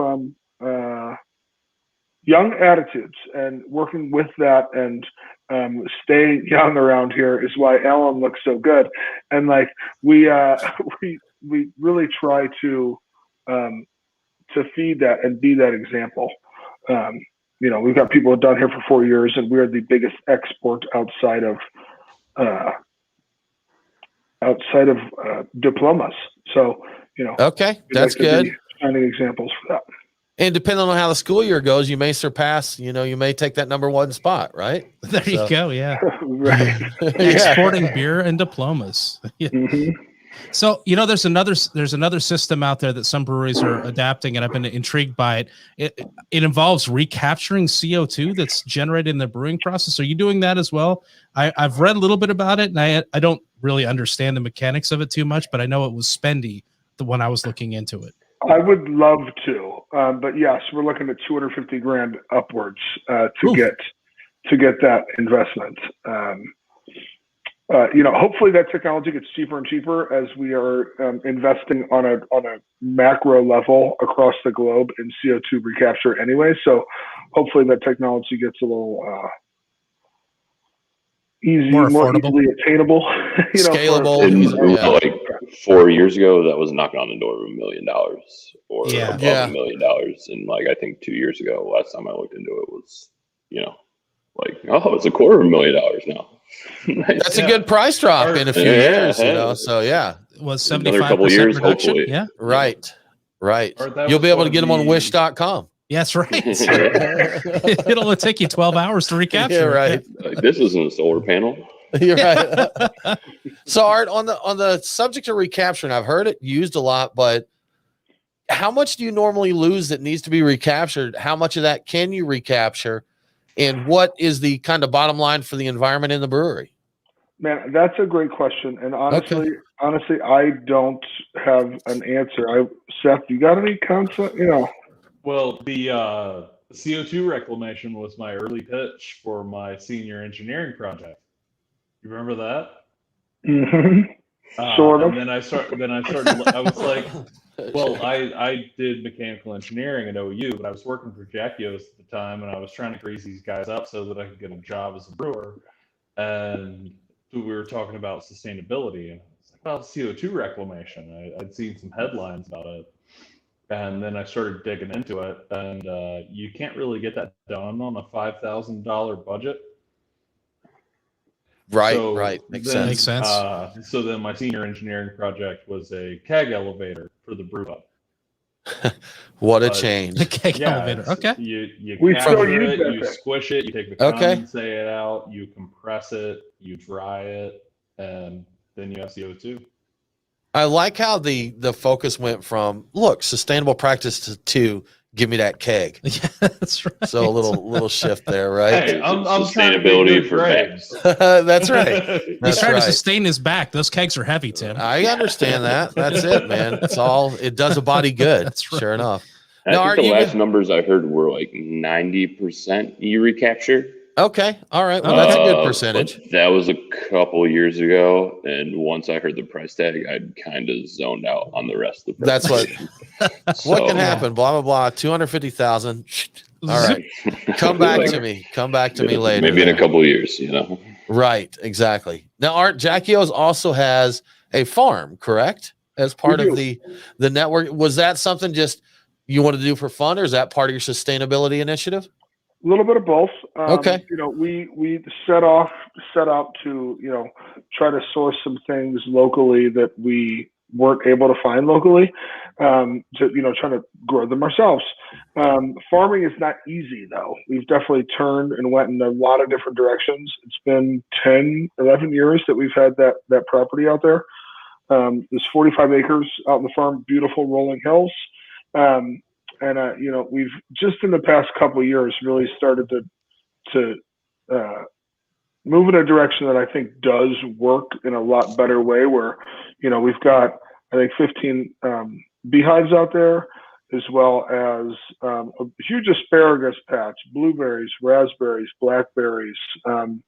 S2: young attitudes, and working with that and staying young around here is why Alan looks so good. And like we really try to feed that and be that example. We've got people who have done here for 4 years, and we're the biggest export outside of diplomas. So
S1: Okay, that's good.
S2: Finding examples for that.
S1: And depending on how the school year goes, you may surpass, you may take that #1 spot, right?
S4: There you go. Yeah.
S2: Right.
S4: Exporting beer and diplomas. Yeah.
S2: Mm-hmm.
S4: So, there's another system out there that some breweries are adapting, and I've been intrigued by it. It involves recapturing CO2 that's generated in the brewing process. Are you doing that as well? I've read a little bit about it, and I don't really understand the mechanics of it too much, but I know it was spendy when I was looking into it.
S2: I would love to, but yes, we're looking at $250,000 upwards to get that investment. Hopefully that technology gets cheaper and cheaper as we are investing on a macro level across the globe in CO2 recapture anyway. So hopefully that technology gets a little more easily attainable,
S1: scalable.
S3: Like 4 years ago, that was knocking on the door of $1 million or above $1 million. And like, I think 2 years ago, last time I looked into it was, it's $250,000 now. Nice.
S1: That's a good price drop in a few years, So
S4: was
S3: 75%
S4: reduction.
S3: Hopefully.
S4: Yeah.
S1: Right. You'll be able to get them on wish.com.
S4: Yeah, that's right. It'll only take you 12 hours to recapture.
S1: Yeah, right.
S3: Like, this isn't a solar panel.
S1: You're right. So Art, on the subject of recapture, and I've heard it used a lot, but how much do you normally lose that needs to be recaptured? How much of that can you recapture? And what is the kind of bottom line for the environment in the brewery?
S2: Man, that's a great question. And honestly, I don't have an answer. Seth, you got any concept?
S5: Well, the CO2 reclamation was my early pitch for my senior engineering project. You remember that?
S2: Mm-hmm. Sort of.
S5: And then I started. I was like, well, I did mechanical engineering at OU, but I was working for Jackios at the time, and I was trying to grease these guys up so that I could get a job as a brewer. And so we were talking about sustainability, and it's like, well, CO2 reclamation. I'd seen some headlines about it. And then I started digging into it, and you can't really get that done on a $5,000 budget.
S1: Right. Makes sense.
S5: So then my senior engineering project was a keg elevator for the brew pub.
S1: What a change.
S4: The keg elevator. Okay.
S5: You
S2: We still
S5: capture
S2: use
S5: it,
S2: that
S5: you
S2: thing.
S5: squish it, you take the condensate out, you compress it, you dry it, and then you have CO2.
S1: I like how the focus went from sustainable practice to give me that keg.
S4: Yeah, that's right.
S1: So a little shift there, right?
S5: Hey, I'm
S3: sustainability for
S5: bags.
S1: That's right.
S4: He's
S1: That's
S4: trying
S1: right.
S4: to sustain his back. Those kegs are heavy, Tim.
S1: I understand that. That's it, man. It does a body good.
S4: That's right.
S1: Sure enough.
S3: I
S1: Now,
S3: think
S1: Art,
S3: the
S1: you
S3: last
S1: can-
S3: numbers I heard were like 90% recapture.
S1: Okay. All right. Well, that's a good percentage.
S3: But that was a couple of years ago, and once I heard the price tag, I'd kind of zoned out on the rest of the
S1: That's what.
S3: presentation.
S1: What can happen? Blah blah blah. 250,000. All right. Come back to me. Come back to me later.
S3: Maybe in a couple of years, you know.
S1: Right. Exactly. Now, Art, Jackie O's also has a farm, correct? As part of the network. Was that something just you wanted to do for fun, or is that part of your sustainability initiative?
S2: A little bit of both.
S1: Okay.
S2: You know, we set out to, you know, try to source some things locally that we weren't able to find locally, to, you know, trying to grow them ourselves. Farming is not easy though. We've definitely turned and went in a lot of different directions. It's been 10, 11 years that we've had that property out there. There's 45 acres out in the farm, beautiful rolling hills. You know, we've just in the past couple of years really started to move in a direction that I think does work in a lot better way, where, you know, we've got, I think, 15 beehives out there, as well as a huge asparagus patch, blueberries, raspberries, blackberries, an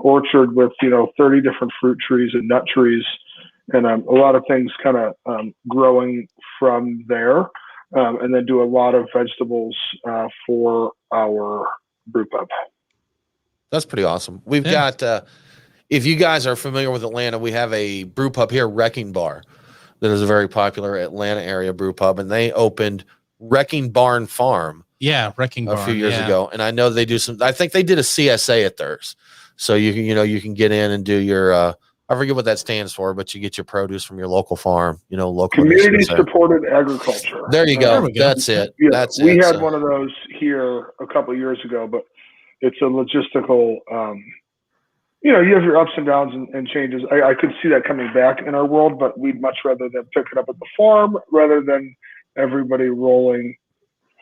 S2: orchard with, you know, 30 different fruit trees and nut trees, and a lot of things kind of growing from there. And then do a lot of vegetables for our brew pub.
S1: That's pretty awesome. We've got, if you guys are familiar with Atlanta, we have a brew pub here, Wrecking Bar, that is a very popular Atlanta area brew pub, and they opened Wrecking Barn Farm.
S4: Yeah, Wrecking Barn
S1: a few years ago, and I know they do some. I think they did a CSA at theirs, so you can get in and do your. I forget what that stands for, but you get your produce from your local farm, you know, local
S2: community supported agriculture.
S1: There you go. That's it.
S2: Yeah,
S1: That's
S2: we
S1: it.
S2: had one of those here a couple of years ago, but it's a logistical, you know, you have your ups and downs and changes. I could see that coming back in our world, but we'd much rather them pick it up at the farm rather than everybody rolling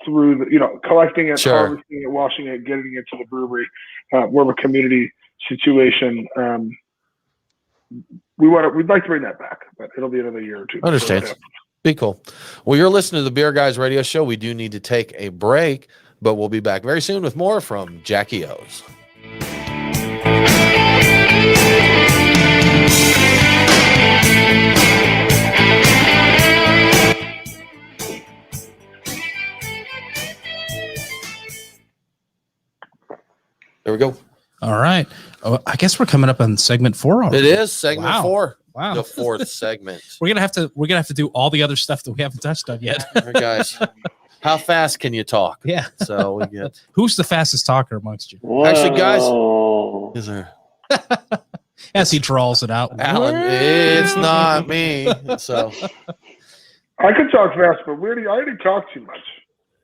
S2: through the, you know, collecting it, harvesting it, washing it, getting it to the brewery. More of a community situation. We'd like to bring that back, but it'll be another year or two.
S1: Understand. Be cool. Well, you're listening to the Beer Guys Radio Show. We do need to take a break, but we'll be back very soon with more from Jackie O's. There we go.
S4: All right. Oh, I guess we're coming up on segment 4 already.
S1: It is segment 4.
S4: Wow.
S1: The fourth segment.
S4: We're gonna have to do all the other stuff that we haven't touched on yet.
S1: All right, guys, how fast can you talk?
S4: Yeah.
S1: So we get.
S4: Who's the fastest talker amongst you?
S3: Wow.
S1: Actually, guys, is there?
S4: As he drawls it out.
S1: Alan, it's not me. So
S2: I could talk fast, but I already talked too much.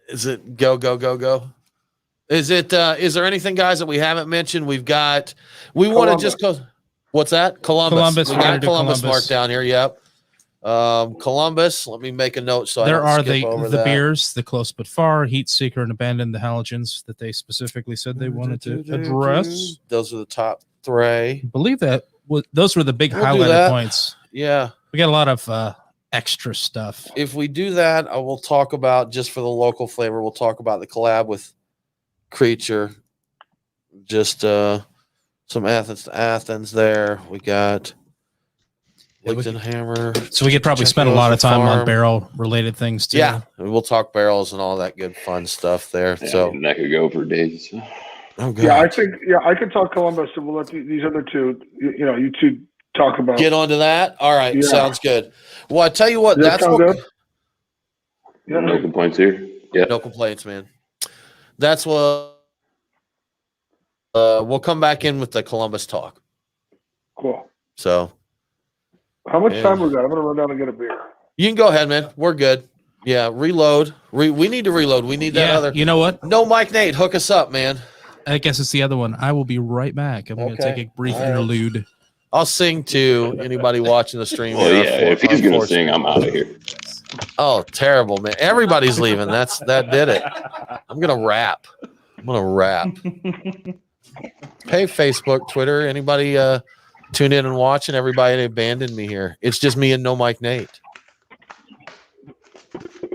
S1: is it go? Is it? Is there anything, guys, that we haven't mentioned? We want to just go. What's that? Columbus. We got Columbus marked down here. Yep. Columbus. Let me make a note so
S4: there
S1: I
S4: are
S1: don't skip over
S4: the
S1: that.
S4: beers, the Close But Far, Heat Seeker, and Abandon, the halogens that they specifically said they wanted to address.
S1: Those are the top 3.
S4: I believe that those were the big
S1: We'll do
S4: highlighted
S1: that.
S4: points.
S1: Yeah.
S4: We got a lot of extra stuff.
S1: If we do that, I will talk about, just for the local flavor, we'll talk about the collab with Creature. Just some Athens to Athens there. We got Lipton Hammer.
S4: So we could probably spend a lot of time on barrel related things too.
S1: Yeah, and we'll talk barrels and all that good fun stuff there.
S3: Yeah,
S1: so
S3: that could go for days.
S1: oh, God.
S2: Yeah, I could talk Columbus, and we'll let these other two, you two talk about.
S1: Get onto that. All right,
S2: Yeah.
S1: sounds good. Well, I tell you what,
S2: Does that
S1: that's
S2: sound
S1: what.
S2: good? Yeah.
S3: No complaints here. Yeah.
S1: No complaints, man. That's what. We'll come back in with the Columbus talk.
S2: Cool.
S1: So
S2: How much
S1: Yeah.
S2: time we got? I'm gonna run down and get a beer.
S1: you can go ahead, man. We're good. Yeah, reload. We need to reload. We need that other.
S4: You know what?
S1: No, Mike Nate, hook us up, man.
S4: I guess it's the other one. I will be right back. I'm going to
S1: Okay.
S4: take a brief
S1: All right.
S4: interlude.
S1: I'll sing to anybody watching the stream.
S3: Well,
S1: here.
S3: yeah. If he's gonna sing, I'm out of here.
S1: Oh, terrible, man. Everybody's leaving. That did it. I'm going to wrap. Hey, Facebook, Twitter, anybody tune in and watch, and everybody abandoned me here. It's just me and No Mike Nate.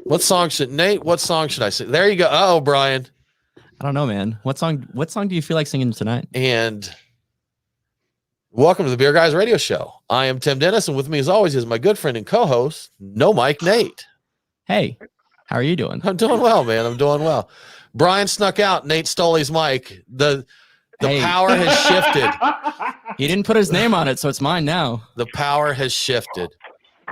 S1: What song should I sing? There you go. Oh, Brian.
S10: I don't know, man. What song do you feel like singing tonight?
S1: And welcome to the Beer Guys Radio Show. I am Tim Dennis, and with me as always is my good friend and co-host, No Mike Nate.
S10: Hey, how are you doing?
S1: I'm doing well, man. I'm doing well. Brian snuck out. Nate stole his mic. The power has shifted.
S10: He didn't put his name on it, so it's mine now.
S1: The power has shifted.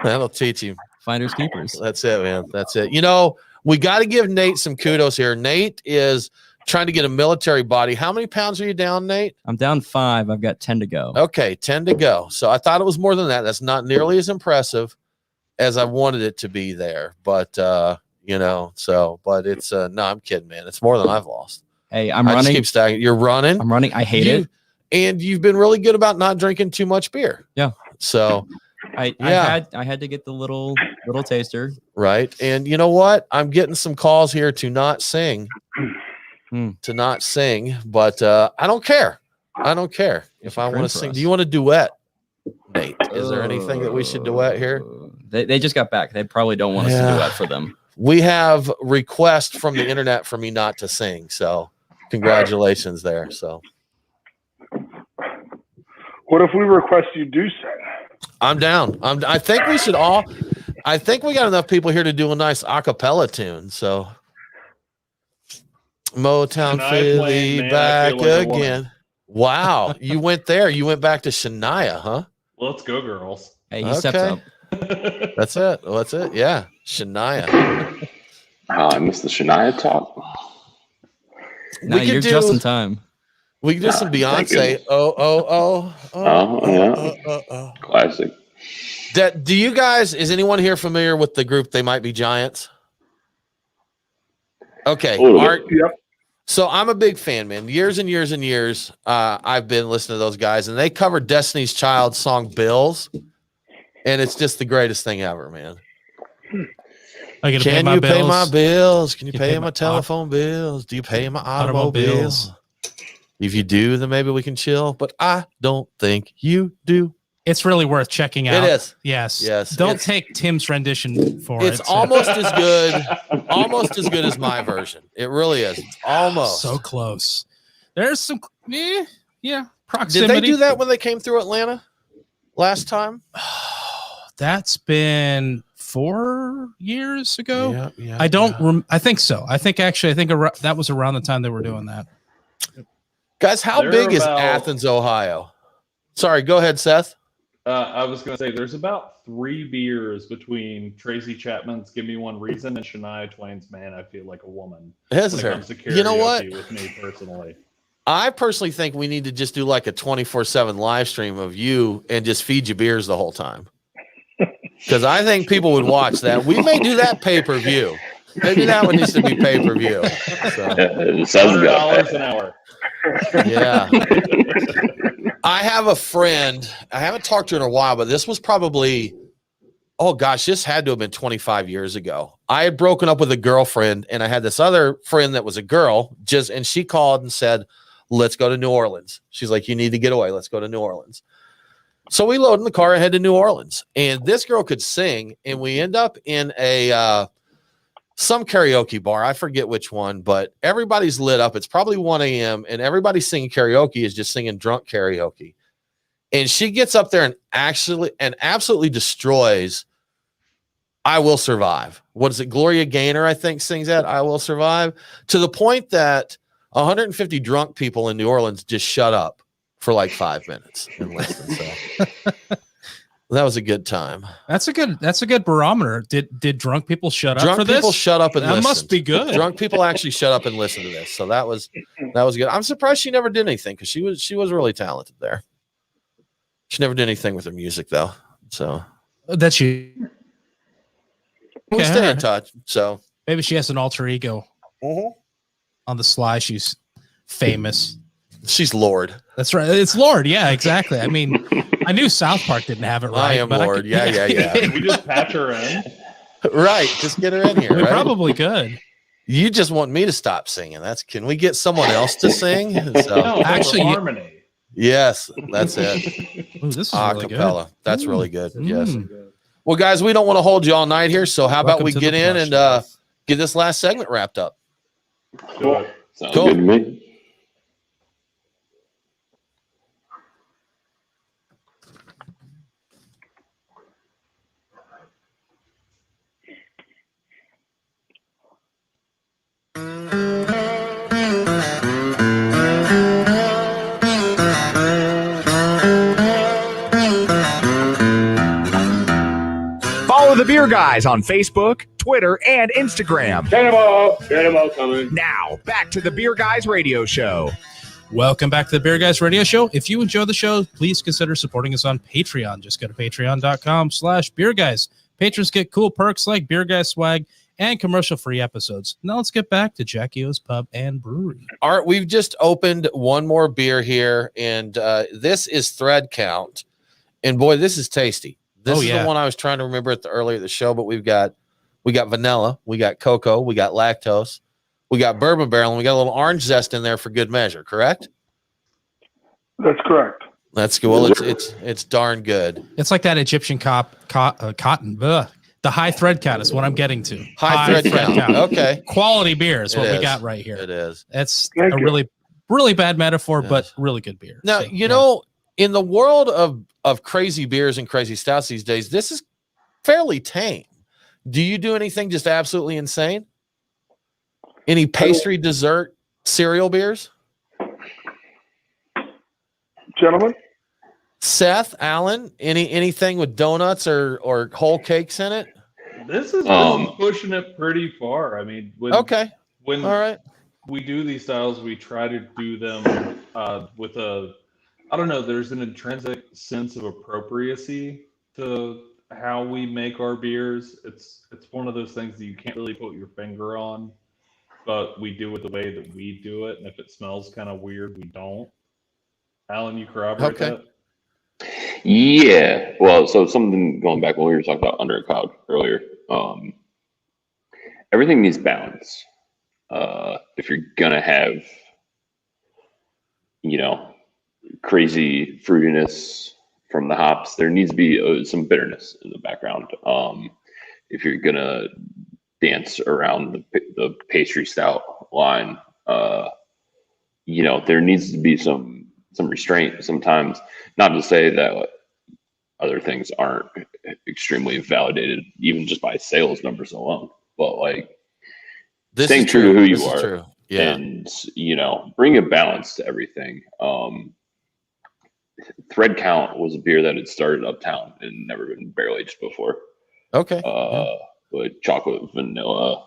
S1: That'll teach you.
S10: Finders keepers.
S1: That's it, man. That's it. You know, we got to give Nate some kudos here. Nate is trying to get a military body. How many pounds are you down, Nate?
S10: I'm down 5. I've got 10 to go.
S1: Okay, 10 to go. So I thought it was more than that. That's not nearly as impressive as I wanted it to be there. But, but it's, no, I'm kidding, man. It's more than I've lost.
S10: Hey, I'm running.
S1: Just keep stacking. You're running.
S10: I'm running. I hate it.
S1: And you've been really good about not drinking too much beer.
S10: Yeah.
S1: So
S10: I had to get the little taster.
S1: Right. And you know what? I'm getting some calls here to not sing. But I don't care. If I want to sing. Do you want to duet, Nate? Is there anything that we should duet here?
S10: They just got back. They probably don't want us to duet for them.
S1: We have requests from the internet for me not to sing. So congratulations there. So
S2: what if we request you do sing?
S1: I'm down. I think we should all. I think we got enough people here to do a nice a cappella tune. So Motown Philly back again. Wow, you went there. You went back to Shania, huh?
S5: Let's go, girls.
S10: Hey, he steps up.
S1: That's it. Yeah, Shania.
S3: I missed the Shania talk.
S10: No, you're just in time.
S1: We can do some Beyonce.
S3: Classic.
S1: Do you guys? Is anyone here familiar with the group They Might Be Giants? Okay.
S2: Yep.
S1: So I'm a big fan, man. Years and years and years, I've been listening to those guys, and they covered Destiny's Child song "Bills," and it's just the greatest thing ever, man. Can you pay my bills? Can you pay my telephone bills? Do you pay my automobiles? If you do, then maybe we can chill. But I don't think you do.
S4: It's really worth checking out.
S1: It is.
S4: Yes. Don't take Tim's rendition for it.
S1: It's almost as good as my version. It really is. Almost.
S4: So close. There's some proximity.
S1: Did they do that when they came through Atlanta last time?
S4: That's been 4 years ago.
S1: Yeah.
S4: I think so. I think that was around the time they were doing that.
S1: Guys, how big is Athens, Ohio? Sorry, go ahead, Seth.
S5: I was going to say there's about 3 beers between Tracy Chapman's "Give Me One Reason" and Shania Twain's "Man, I Feel Like a Woman."
S1: You know what?
S5: With me personally,
S1: I personally think we need to just do like a 24/7 live stream of you and just feed you beers the whole time. Because I think people would watch that. We may do that pay-per-view. Maybe that one needs to be pay-per-view. So.
S5: $100 an hour.
S1: Yeah. I have a friend. I haven't talked to her in a while, but this was probably, this had to have been 25 years ago. I had broken up with a girlfriend, and I had this other friend that was a girl, and she called and said, "Let's go to New Orleans." She's like, "You need to get away. Let's go to New Orleans." So we load in the car and head to New Orleans, and this girl could sing, and we end up in some karaoke bar. I forget which one, but everybody's lit up. It's probably 1 a.m. and everybody's singing karaoke is just singing drunk karaoke. And she gets up there and absolutely destroys "I Will Survive." What is it? Gloria Gaynor, I think, sings that "I Will Survive," to the point that 150 drunk people in New Orleans just shut up for like 5 minutes and listened. So that was a good time.
S4: That's a good barometer. Did drunk people shut up
S1: for this? Drunk people shut up and
S4: listen.
S1: That
S4: must be good.
S1: Drunk people actually shut up and listen to this. So that was good. I'm surprised she never did anything because she was really talented there. She never did anything with her music though. So
S4: that's you.
S1: We stay in touch. So
S4: maybe she has an alter ego. On the sly, she's famous.
S1: She's Lord.
S4: That's right. It's Lord. Yeah, exactly. I mean, I knew South Park didn't have it right.
S1: I am Lord. Yeah.
S5: We just patch her in.
S1: Right. Just get her in here.
S4: We
S1: Right?
S4: probably could.
S1: You just want me to stop singing. Can we get someone else to sing? So,
S5: No,
S4: Actually,
S5: harmony.
S1: yes, that's it.
S4: Ooh, this is really good.
S1: Acapella. That's really good. Yes.
S4: Mm.
S1: Well, guys, we don't want to hold you all night here. So how about
S4: Welcome
S1: we
S4: to
S1: get
S4: the
S1: in
S4: plush,
S1: and get this last segment wrapped up?
S5: Cool.
S3: Sounds
S1: Cool.
S3: good to me.
S6: Follow the Beer Guys on Facebook, Twitter, and Instagram.
S3: Cannonball coming.
S6: Now, back to the Beer Guys radio show.
S4: Welcome back to the Beer Guys Radio Show. If you enjoy the show, please consider supporting us on Patreon. Just go to patreon.com/Beer Guys. Patrons get cool perks like Beer Guys swag and commercial-free episodes. Now let's get back to Jackie O's Pub and Brewery.
S1: Art, we've just opened one more beer here, and this is Thread Count. And boy, this is tasty. This is the one I was trying to remember earlier at the show, but we got vanilla, we got cocoa, we got lactose, we got bourbon barrel, and we got a little orange zest in there for good measure, correct?
S2: That's correct.
S1: That's good. Well, it's darn good.
S4: It's like that Egyptian cotton. Ugh. The high thread count is what I'm getting to.
S1: High thread count. Okay.
S4: Quality beer is what we got right here.
S1: It is.
S4: It's a really, really bad metaphor, but really good beer.
S1: Now, you know, in the world of crazy beers and crazy stouts these days, this is fairly tame. Do you do anything just absolutely insane? Any pastry, dessert, cereal beers?
S2: Gentlemen?
S1: Seth, Alan, anything with donuts or whole cakes in it?
S5: This is pushing it pretty far. I mean, when
S1: all right,
S5: we do these styles, we try to do them with I don't know, there's an intrinsic sense of appropriacy to how we make our beers. It's one of those things that you can't really put your finger on, but we do it the way that we do it. And if it smells kind of weird, we don't. Alan, you corroborate that?
S3: Yeah. Well, so something going back when we were talking about Under a Cloud earlier, everything needs balance. If you're going to have, crazy fruitiness from the hops, there needs to be some bitterness in the background. If you're going to dance around the pastry stout line, there needs to be some restraint sometimes. Not to say that other things aren't extremely validated, even just by sales numbers alone, but staying true to who you are, and bring a balance to everything. Thread Count was a beer that had started uptown and never been barrel aged before.
S1: Okay.
S3: With chocolate, vanilla,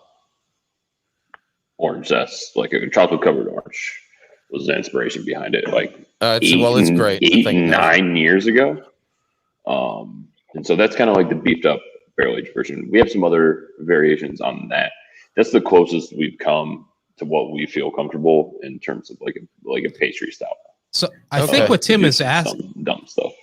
S3: orange zest, like a chocolate covered orange was the inspiration behind it.
S1: It's great.
S3: 8 and 9 years ago. And so that's kind of like the beefed up barrel aged version. We have some other variations on that. That's the closest we've come to what we feel comfortable in terms of like a pastry stout.
S4: So I think what Tim is asking,
S3: dumb stuff.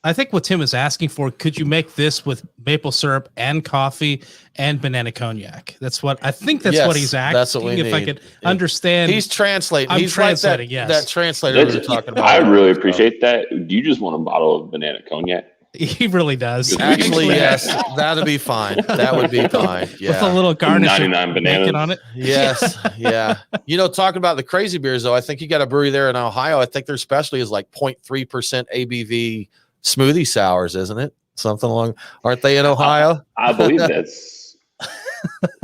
S4: I think what Tim is asking for, could you make this with maple syrup and coffee and banana cognac? That's what I think. That's what he's asking.
S1: That's what we need.
S4: I could understand.
S1: He's translating.
S4: I'm
S1: He's
S4: translating.
S1: Like that translator we were talking about.
S3: I really appreciate that. Do you just want a bottle of banana cognac?
S4: He really does.
S1: Actually, yes, that'd be fine. That would be fine. Yeah,
S4: with a little garnish
S3: 99 bananas
S4: on it.
S1: Yes, yeah. Talking about the crazy beers, though, I think you got a brewery there in Ohio. I think their specialty is like 0.3% ABV smoothie sours, isn't it? Something along. Aren't they in Ohio?
S3: I believe that's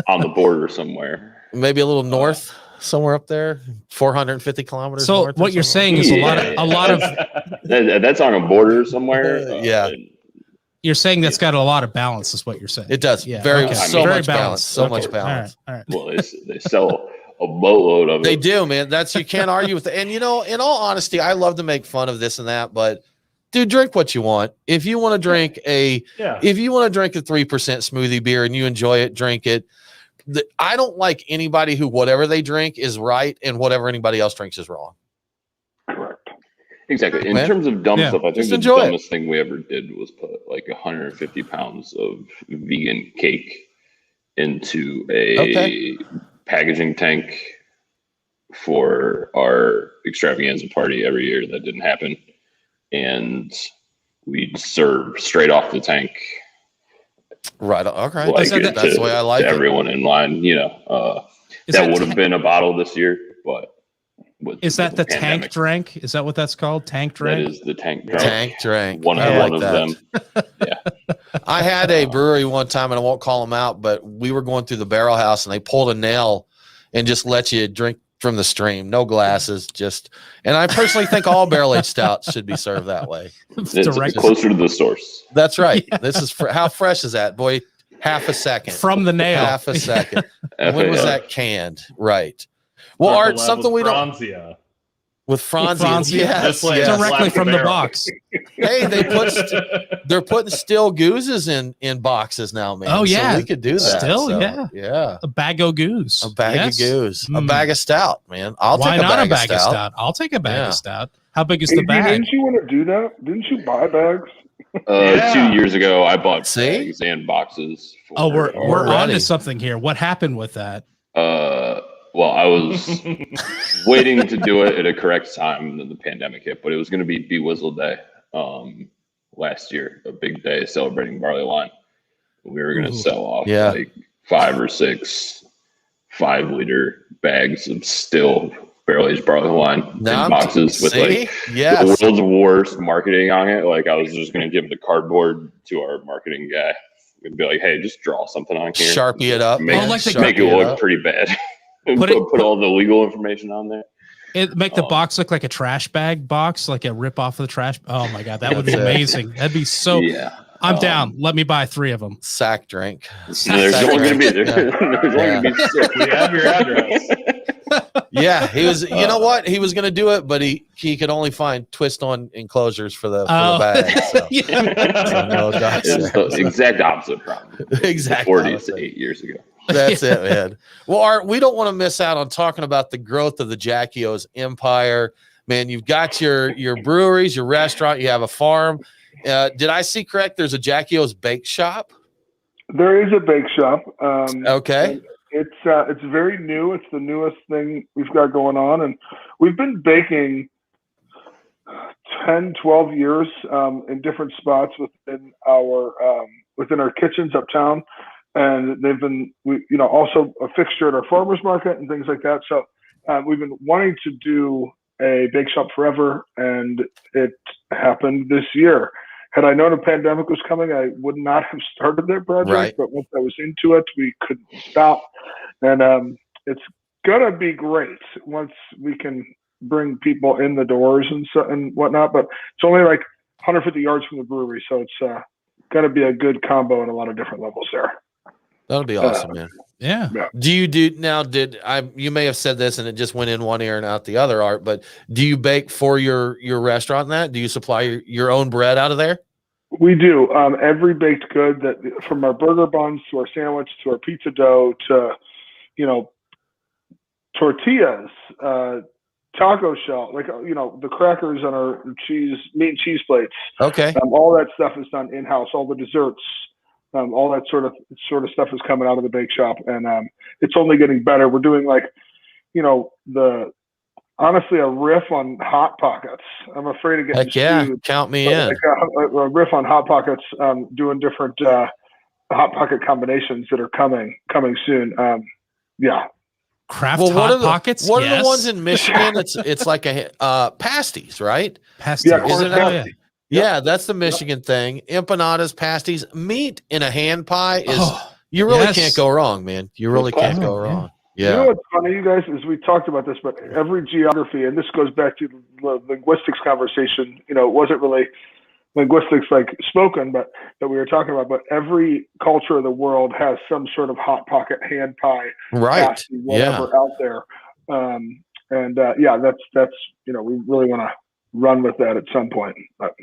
S3: on the border somewhere.
S1: Maybe a little north. Somewhere up there, 450 kilometers.
S4: So
S1: north
S4: what you're saying is a lot of
S3: that's on a border somewhere.
S4: You're saying that's got a lot of balance, is what you're saying.
S1: It does.
S4: Yeah.
S1: Very
S4: very
S1: much balance. So much balance.
S4: All right.
S3: Well, they sell a boatload of it.
S1: They do, man. You can't argue with it. And in all honesty, I love to make fun of this and that, but dude, drink what you want. If you want to drink if you want to drink a 3% smoothie beer and you enjoy it, drink it. I don't like anybody who whatever they drink is right and whatever anybody else drinks is wrong.
S2: Correct.
S3: Exactly. In terms of dumb stuff, I think the dumbest thing we ever did was put like 150 pounds of vegan cake into a packaging tank for our extravaganza party every year. That didn't happen. And we'd serve straight off the tank.
S1: Right. Okay.
S3: Like
S1: that's the way I like
S3: it. Everyone in line, that would have been a bottle this year, but
S4: is that the tank drink? Is that what that's called? Tank drink?
S3: That is the tank drink.
S1: Tank drink.
S3: One of them. Yeah.
S1: I had a brewery one time, and I won't call them out, but we were going through the barrel house, and they pulled a nail and just let you drink from the stream. No glasses, and I personally think all barrel-aged stouts should be served that way.
S3: It's closer to the source.
S1: That's right. This is how fresh is that, boy? Half a second.
S4: From the nail.
S1: Half a second. When was that canned? Right. Well, Art, something we don't. With Franzia, yes,
S4: directly from the box.
S1: Hey, they're putting still gooses in boxes now, man.
S4: Oh yeah,
S1: so we could do that.
S4: Still,
S1: so, yeah,
S4: a bag of goose,
S1: a bag of goose, a bag of stout, man.
S4: Why not a bag of stout? I'll take a bag of stout. How big is the bag?
S2: Didn't you want to do that? Didn't you buy bags?
S3: 2 years ago, I bought bags and boxes.
S4: We're on to something here. What happened with that?
S3: Well, I was waiting to do it at a correct time, and then the pandemic hit. But it was going to be Bee Whizzle Day last year, a big day celebrating barley wine. We were going to sell off like 5 or 6 5-liter bags of still barrel-aged barley wine in boxes with the world's worst marketing on it. Like I was just going to give the cardboard to our marketing guy and be like, "Hey, just draw something on here,
S1: Sharpie it up,
S3: make it look pretty bad." Put all the legal information on there.
S4: Make the box look like a trash bag box, like a rip off of the trash. Oh my god, that would be amazing. That'd be so. Yeah, I'm down. Let me buy 3 of them.
S1: Sack drink.
S3: There's only going to be there. There's only going to be 6.
S5: We have your address.
S1: Yeah, he was. You know what? He was going to do it, but he could only find twist-on enclosures for the bag. So.
S3: It's the exact opposite problem.
S1: Exactly.
S3: 40 to 8 years ago.
S1: That's it, man. Well, Art, we don't want to miss out on talking about the growth of the Jackie O's empire. Man, you've got your breweries, your restaurant, you have a farm. Did I see correct? There's a Jackie O's bake shop.
S2: There is a bake shop.
S1: Okay.
S2: It's very new. It's the newest thing we've got going on, and we've been baking 10, 12 years in different spots within our kitchens uptown. And they've been, also a fixture at our farmers market and things like that. So we've been wanting to do a bake shop forever, and it happened this year. Had I known a pandemic was coming, I would not have started that project. Right. But once I was into it, we couldn't stop. And it's gonna be great once we can bring people in the doors and whatnot. But it's only like 150 yards from the brewery, so it's gonna be a good combo on a lot of different levels there.
S1: That'll be awesome, man.
S4: Yeah.
S1: Do you you may have said this and it just went in one ear and out the other, Art, but do you bake for your restaurant and that? Do you supply your own bread out of there?
S2: We do. Every baked good from our burger buns to our sandwich to our pizza dough to, tortillas, taco shell, the crackers on our meat and cheese plates.
S1: Okay.
S2: All that stuff is done in-house, all the desserts. All that sort of stuff is coming out of the bake shop, and it's only getting better. We're doing honestly a riff on Hot Pockets. I'm afraid of getting sued.
S1: Count me in.
S2: A riff on Hot Pockets, doing different Hot Pocket combinations that are coming soon.
S4: Craft Hot Pockets.
S1: What are the ones in Michigan? It's like a pasties, right?
S4: Pasties.
S2: Yeah,
S1: Yeah, that's the Michigan thing. Empanadas, pasties, meat in a hand pie is you really can't go wrong, man. You really can't go wrong. Yeah.
S2: You know what's funny, you guys, is we talked about this, but every geography, and this goes back to the linguistics conversation. It wasn't really linguistics like spoken, but that we were talking about. But every culture of the world has some sort of hot pocket hand pie, pasty, whatever out there. That's we really want to run with that at some point. But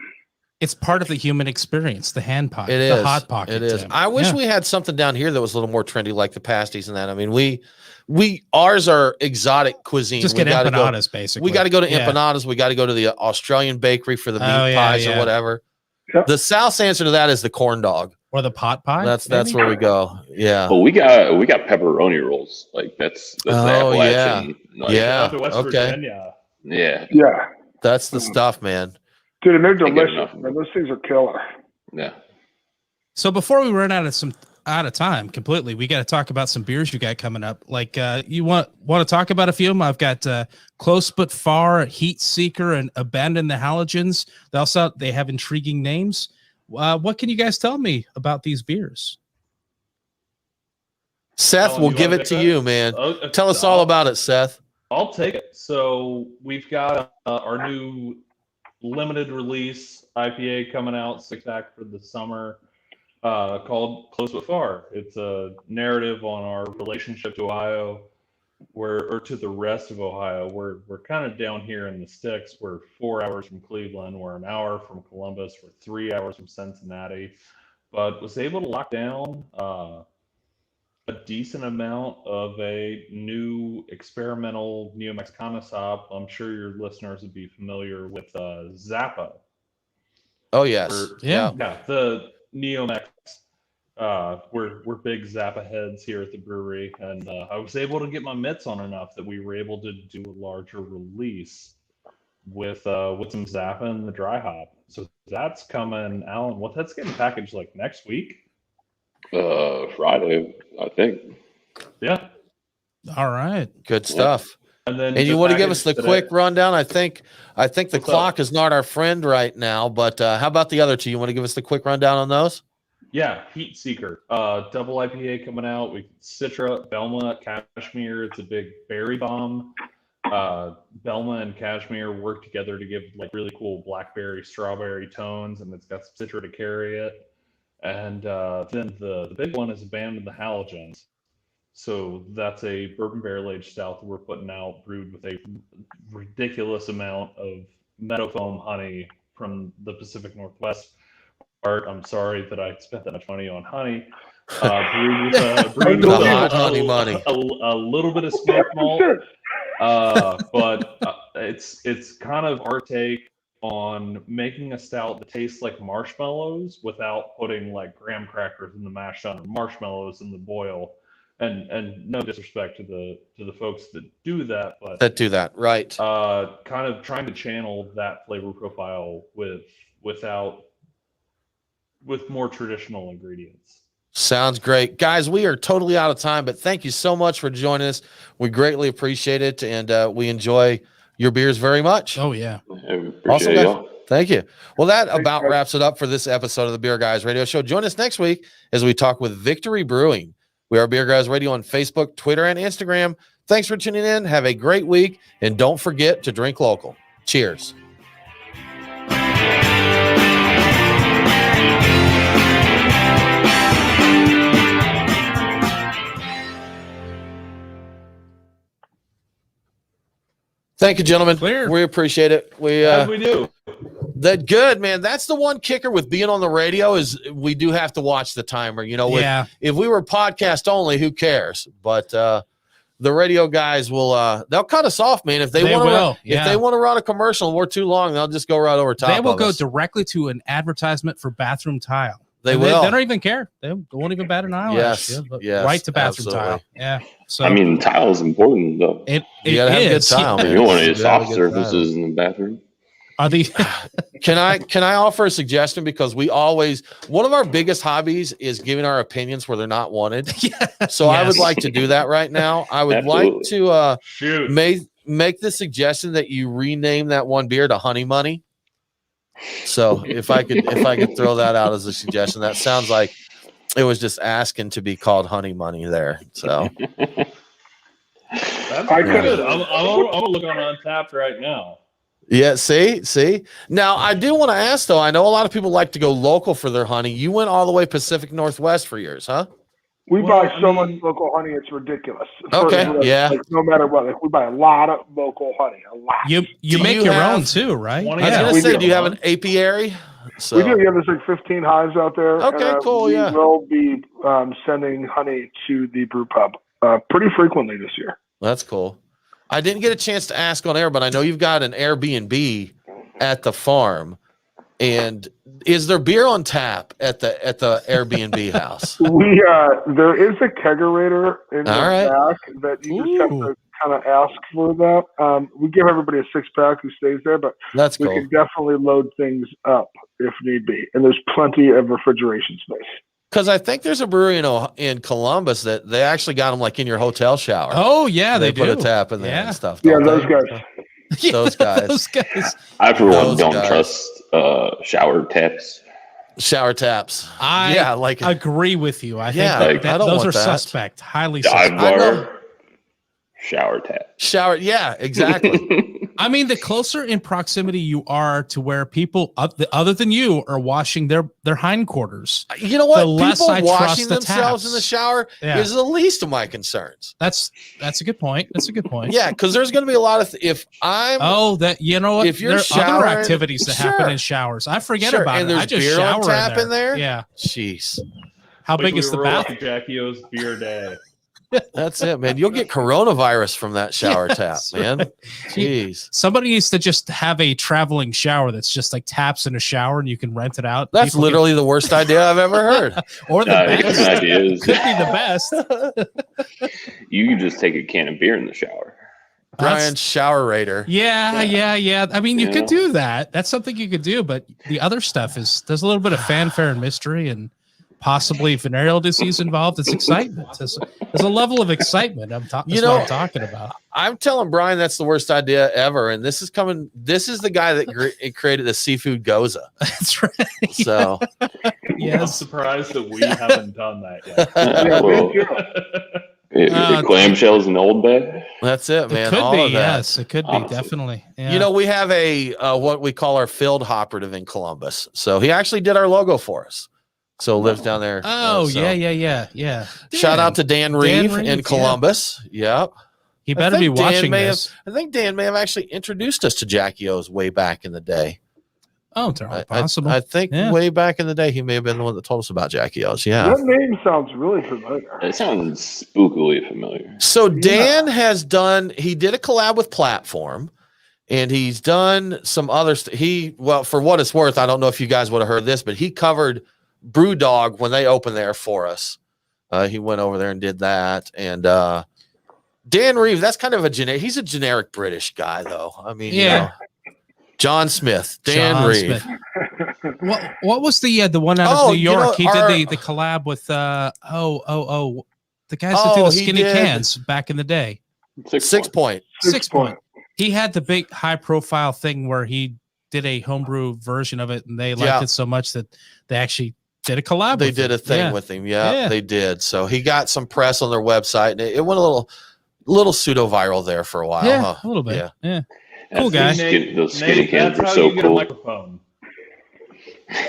S4: it's part of the human experience, the hand pie,
S1: the
S4: hot pocket.
S1: It is. I wish we had something down here that was a little more trendy, like the pasties and that. I mean, ours are exotic cuisine.
S4: Just get empanadas, basically.
S1: We got to go to empanadas. We got to go to the Australian bakery for the meat pies or whatever.
S2: Yep.
S1: The South's answer to that is the corn dog.
S4: Or the pot pie.
S1: That's
S4: maybe?
S1: where we go. Yeah.
S3: Well, we got pepperoni rolls. Like that's the Appalachian. Like,
S1: yeah.
S5: Shout out to West
S1: Okay.
S5: Virginia.
S3: Yeah.
S2: Yeah.
S1: That's the stuff, man.
S2: Dude, and they're
S3: Can't get
S2: delicious.
S3: enough.
S2: Man. Those things are killer.
S3: Yeah.
S4: So before we run out of time completely, we got to talk about some beers you got coming up. Like you want to talk about a few of them? I've got Close But Far, Heat Seeker, and Abandon the Halogens. They have intriguing names. What can you guys tell me about these beers?
S1: Seth,
S5: Alan,
S1: we'll
S5: you
S1: give
S5: wanna
S1: it
S5: take
S1: to
S5: that?
S1: you, man.
S5: Okay,
S1: Tell us all about it, Seth.
S5: I'll take it. So we've got our new limited release IPA coming out, 6-pack for the summer, called Close But Far. It's a narrative on our relationship to Ohio, or to the rest of Ohio. We're kind of down here in the sticks. We're 4 hours from Cleveland. We're an hour from Columbus. We're 3 hours from Cincinnati, but was able to lock down a decent amount of a new experimental Neo-Mexicana hop. I'm sure your listeners would be familiar with Zappa.
S1: Oh yes,
S4: Yeah.
S5: The Neo-Mex. We're big Zappa heads here at the brewery, and I was able to get my mitts on enough that we were able to do a larger release with some Zappa and the dry hop. So that's coming, Alan. That's getting packaged like next week?
S3: Friday, I think.
S5: Yeah.
S4: All right.
S1: good stuff.
S5: And then
S1: And you want to give us the
S5: package
S1: quick
S5: today-
S1: rundown? I think the
S5: What's
S1: clock
S5: up?
S1: is not our friend right now, but how about the other two? You want to give us the quick rundown on those?
S5: Yeah, Heat Seeker, double IPA coming out. We Citra, Belma, Cashmere. It's a big berry bomb. Belma and Cashmere work together to give like really cool blackberry, strawberry tones, and it's got some Citra to carry it. And then the big one is Abandon the Halogens. So that's a bourbon barrel aged stout that we're putting out, brewed with a ridiculous amount of meadow foam honey from the Pacific Northwest. Art, I'm sorry that I spent that much money on honey. Brewed with
S1: The hot honey money.
S5: a little bit of smoked malt, but it's kind of our take on making a stout that tastes like marshmallows without putting like graham crackers in the mash tun or marshmallows in the boil. And no disrespect to the folks that do that, but
S1: That do that, right?
S5: kind of trying to channel that flavor profile with more traditional ingredients.
S1: Sounds great. Guys, we are totally out of time, but thank you so much for joining us. We greatly appreciate it, and we enjoy your beers very much.
S4: Oh yeah.
S3: I appreciate
S1: Awesome, guys.
S3: y'all.
S1: Thank you. Well, that
S2: Thanks,
S1: about
S2: guys.
S1: wraps it up for this episode of the Beer Guys Radio Show. Join us next week as we talk with Victory Brewing. We are Beer Guys Radio on Facebook, Twitter, and Instagram. Thanks for tuning in. Have a great week, and don't forget to drink local. Cheers. Thank you, gentlemen.
S4: Clear.
S1: We appreciate it. We
S5: As we do.
S1: that good, man. That's the one kicker with being on the radio is we do have to watch the timer. You know,
S4: Yeah.
S1: if we were podcast only, who cares? But the radio guys will they'll cut us off, man. If they want
S4: will,
S1: to, if
S4: yeah.
S1: they want to run a commercial and we're too long, they'll just go right over top.
S4: They will
S1: of
S4: go
S1: us.
S4: directly to an advertisement for bathroom tile.
S1: They
S4: And
S1: will.
S4: They don't even care. They won't even bat an eyelash.
S1: Yes,
S4: But
S1: yes,
S4: right to bathroom
S1: absolutely.
S4: tile. Yeah. So
S3: I mean, tile is important though.
S4: it
S1: You gotta have good
S4: is.
S1: tile, man.
S3: You don't want any
S1: You gotta have
S3: soft
S1: good
S3: surfaces in the bathroom.
S4: Are these?
S1: Can I offer a suggestion? Because we always one of our biggest hobbies is giving our opinions where they're not wanted. So I would
S4: Yes.
S1: like to do that right now. I would like to
S5: Shoot.
S1: make the suggestion that you rename that one beer to Honey Money. So if I could throw that out as a suggestion, that sounds like it was just asking to be called Honey Money there. So
S5: That's
S2: I
S5: good.
S2: could-
S5: I'm gonna look on Untapped right now.
S1: yeah, see. Now I do want to ask though. I know a lot of people like to go local for their honey. You went all the way Pacific Northwest for yours, huh?
S2: We
S5: Well,
S2: buy
S5: I
S2: so
S5: mean-
S2: much local honey, it's ridiculous.
S1: Okay,
S2: For,
S1: yeah.
S2: Like, no matter what, like we buy a lot of local honey, a lot.
S4: You
S1: Do
S4: make
S1: you
S4: your
S1: have-
S4: own too, right?
S5: 20
S1: I was
S5: Yeah,
S1: gonna
S2: we
S1: say,
S2: do.
S1: do you have an apiary? So
S2: We do. Yeah, there's like 15 hives out there.
S1: Okay, cool,
S2: We
S1: yeah.
S2: will be sending honey to the brew pub pretty frequently this year.
S1: that's cool. I didn't get a chance to ask on air, but I know you've got an Airbnb at the farm. And is there beer on tap at the Airbnb house?
S2: There is a kegerator in the back that you just have to kind of ask for that. We give everybody a 6-pack who stays there, but
S1: That's
S2: we
S1: cool.
S2: can definitely load things up if need be. And there's plenty of refrigeration space.
S1: Because I think there's a brewery in Columbus that they actually got them like in your hotel shower.
S4: Oh yeah, they
S1: put
S4: do.
S1: a tap in there and stuff.
S2: Yeah,
S1: don't
S2: those
S1: they?
S2: guys.
S4: Yeah,
S1: Those guys.
S4: Those guys.
S3: I for one
S1: Those
S3: don't
S1: guys.
S3: trust shower taps.
S1: Shower taps.
S4: I
S1: like
S4: agree with you. I
S1: Yeah,
S4: think
S1: I don't
S4: those
S1: want
S4: are
S1: that.
S4: suspect, highly
S3: Dive
S4: suspect.
S3: bar, shower tap.
S1: Shower. Yeah, exactly.
S4: I mean, the closer in proximity you are to where people other than you are washing their hindquarters,
S1: You know what?
S4: the less
S1: People
S4: I
S1: washing
S4: trust the
S1: themselves
S4: taps.
S1: in the shower is the least of my concerns.
S4: That's a good point. That's a good point.
S1: Yeah, because there's going to be a lot of if I'm
S4: you know what?
S1: if you're
S4: there are other
S1: showering-
S4: activities that
S1: Sure.
S4: happen in showers. I forget
S1: Sure,
S4: about
S1: and
S4: it.
S1: there's
S4: I just
S1: beer on
S4: shower
S1: tap in there?
S4: Yeah.
S1: Jeez.
S4: How
S5: Wait
S4: big
S5: till
S4: is
S5: we
S4: the
S5: roll out
S4: bathroom?
S5: the Jackie O's beer day.
S1: That's it, man. You'll get coronavirus from that shower
S4: Yes,
S1: tap, man. Jeez.
S4: Somebody needs to just have a traveling shower that's just like taps in a shower and you can rent it out.
S1: That's
S4: People
S1: literally the worst idea I've ever heard.
S4: can, or the
S3: Here's
S4: best.
S3: an idea is
S4: Could be the best.
S3: you can just take a can of beer in the shower.
S1: Brian Shower Raider.
S4: Yeah. I mean, you
S3: Yeah.
S4: could do that. That's something you could do, but the other stuff there's a little bit of fanfare and mystery and possibly venereal disease involved. It's excitement. There's a level of excitement. That's what I'm talking about.
S1: I'm telling Brian that's the worst idea ever, and this is coming. This is the guy that created the seafood goza.
S4: That's right.
S1: So
S5: I'm
S4: Yes.
S5: surprised that we haven't done that yet.
S3: Well, clamshells in Old Bay.
S1: that's it, man.
S4: It could
S1: All
S4: be.
S1: of that.
S4: Yes, it could be.
S3: Awesome.
S4: Definitely. Yeah.
S1: You know, we have a what we call our field operative in Columbus. So he actually did our logo for us. So lives down there.
S4: Oh,
S1: so.
S4: yeah.
S1: Shout out to Dan Reeve in
S4: Reeve,
S1: Columbus. Yep.
S4: He better be watching this.
S1: I think Dan may have actually introduced us to Jackie O's way back in the day.
S4: Oh, totally possible.
S1: I think way back in the day, he may have been the one that told us about Jackie O's. Yeah.
S2: That name sounds really familiar.
S3: It sounds spookily familiar.
S1: So Dan he did a collab with Platform, and he's done some other well, for what it's worth, I don't know if you guys would have heard this, but he covered Brewdog when they opened there for us. He went over there and did that. And Dan Reeves, that's kind of he's a generic British guy, though. I mean, you know, John Smith, Dan Reeves.
S4: What was the one out of New York?
S1: You know,
S4: he did the collab with the guys that do the skinny cans back in the day.
S3: 6 Point.
S2: 6 Point.
S4: He had the big high profile thing where he did a homebrew version of it, and they liked it so much that they actually did a collab.
S1: They did a thing with him. Yeah, they did. So he got some press on their website, and it went a little pseudo viral there for a while.
S4: Yeah,
S1: huh?
S4: a little bit. Yeah.
S3: Cool
S4: guy.
S3: Those skinny cans
S5: that's
S3: are
S5: how
S3: so
S5: you get a
S3: cool.
S5: microphone.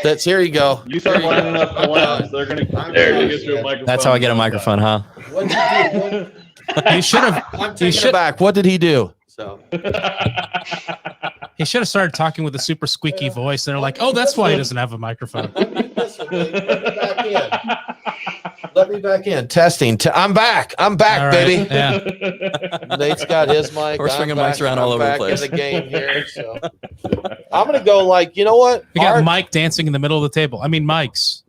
S1: That's here you go.
S5: You start lining up collabs, they're gonna get you a microphone.
S10: That's how I get a microphone, huh?
S4: He should have.
S1: I'm taking it back. What did he do? So
S4: he should have started talking with a super squeaky voice. They're like, "Oh, that's why he doesn't have a microphone."
S1: Let me back in. Testing. I'm back. I'm back,
S4: All right.
S1: baby.
S4: Yeah.
S1: Nate's got his mic.
S10: We're swinging mics around all over the place.
S1: In the game here, so I'm gonna go like, you know what?
S4: We got Mike dancing in the middle of the table. I mean, Mike's.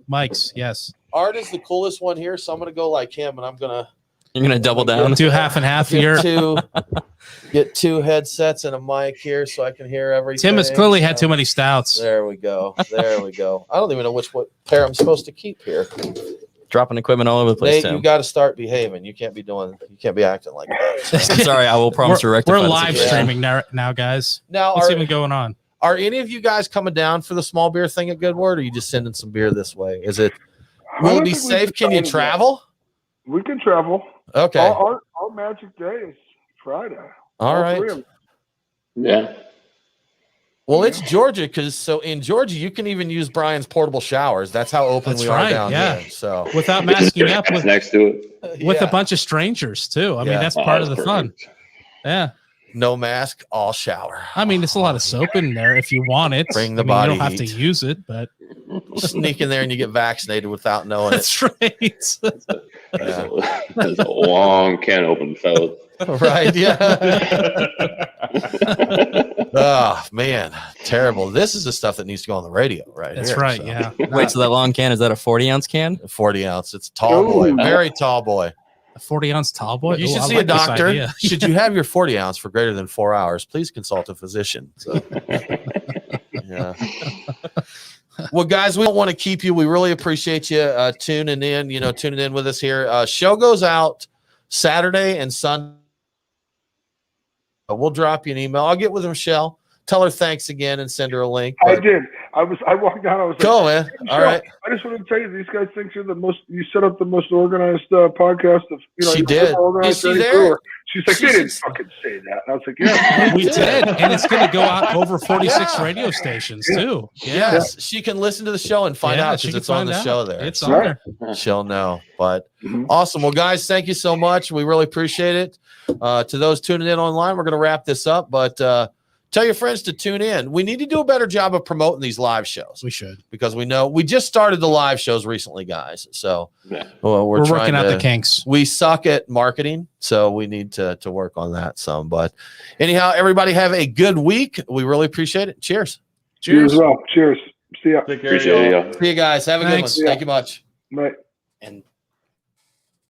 S4: Yes.
S1: Art is the coolest one here, so I'm gonna go like him, and
S10: You're gonna double down.
S4: Do half and half here.
S1: Get two headsets and a mic here, so I can hear everything.
S4: Tim has clearly had too many stouts.
S1: There we go. There we go. I don't even know what pair I'm supposed to keep here.
S10: Dropping equipment all over the place.
S1: Nate,
S10: Tim.
S1: you got to start behaving. You can't be acting like that.
S10: Sorry, I will promise to rectify.
S4: We're
S10: this
S4: live
S10: again.
S4: streaming now, guys.
S1: Now,
S4: what's even going on?
S1: Are any of you guys coming down for the small beer thing at Goodwood, or are you just sending some beer this way? Will it be safe? Can you travel?
S2: We can travel.
S1: Okay.
S2: Our magic day is Friday.
S1: All right.
S3: Yeah.
S1: Well, it's Georgia, so in Georgia you can even use Brian's portable showers. That's how open we are down here. So
S4: without masking up with
S3: next to it
S4: with a bunch of strangers too. I mean, that's part of the fun. Yeah.
S1: No mask, all shower.
S4: I mean, there's a lot of soap in there if you want it.
S1: Bring the body.
S4: You don't have to use it, but
S1: sneak in there and you get vaccinated without knowing
S4: that's
S1: it.
S4: Right.
S3: That's a long can open, fellas.
S1: Right? Yeah. Oh man, terrible. This is the stuff that needs to go on the radio, right?
S4: That's
S1: here,
S4: right.
S1: so.
S4: Yeah.
S10: Wait, so that long can, is that a 40-ounce can?
S1: 40 ounce. It's a tall boy, very tall boy.
S4: A 40-ounce tall boy.
S1: You
S4: Ooh,
S1: should
S4: I
S1: see
S4: like
S1: a
S4: this
S1: doctor.
S4: idea.
S1: Should you have your 40 ounce for greater than 4 hours, please consult a physician. So, yeah. Well, guys, we don't want to keep you. We really appreciate you tuning in with us here. Show goes out Saturday and Sunday. We'll drop you an email. I'll get with Michelle. Tell her thanks again and send her a link.
S2: I did. I walked down. I was
S1: cool,
S2: like,
S1: man. All right.
S2: I just want to tell you, these guys think you're the most. You set up the most organized podcast of.
S1: She did. Is she there?
S2: She's like, they didn't fucking say that. And I was like, yeah,
S4: we did, and it's going to go out over 46 radio stations too. Yeah.
S1: Yes, she can listen to the show and find out because it's on the show there.
S4: It's on there.
S1: She'll know. But awesome. Well, guys, thank you so much. We really appreciate it. To those tuning in online, we're going to wrap this up. But tell your friends to tune in. We need to do a better job of promoting these live shows.
S4: We should,
S1: because we know we just started the live shows recently, guys. So we're
S4: working out the kinks.
S1: We suck at marketing, so we need to work on that some. But anyhow, everybody have a good week. We really appreciate it. Cheers.
S2: Cheers. Well. Cheers. See ya.
S3: Appreciate you.
S1: See you guys. Have a good one.
S2: Yeah.
S1: Thank you much.
S2: Bye.
S1: And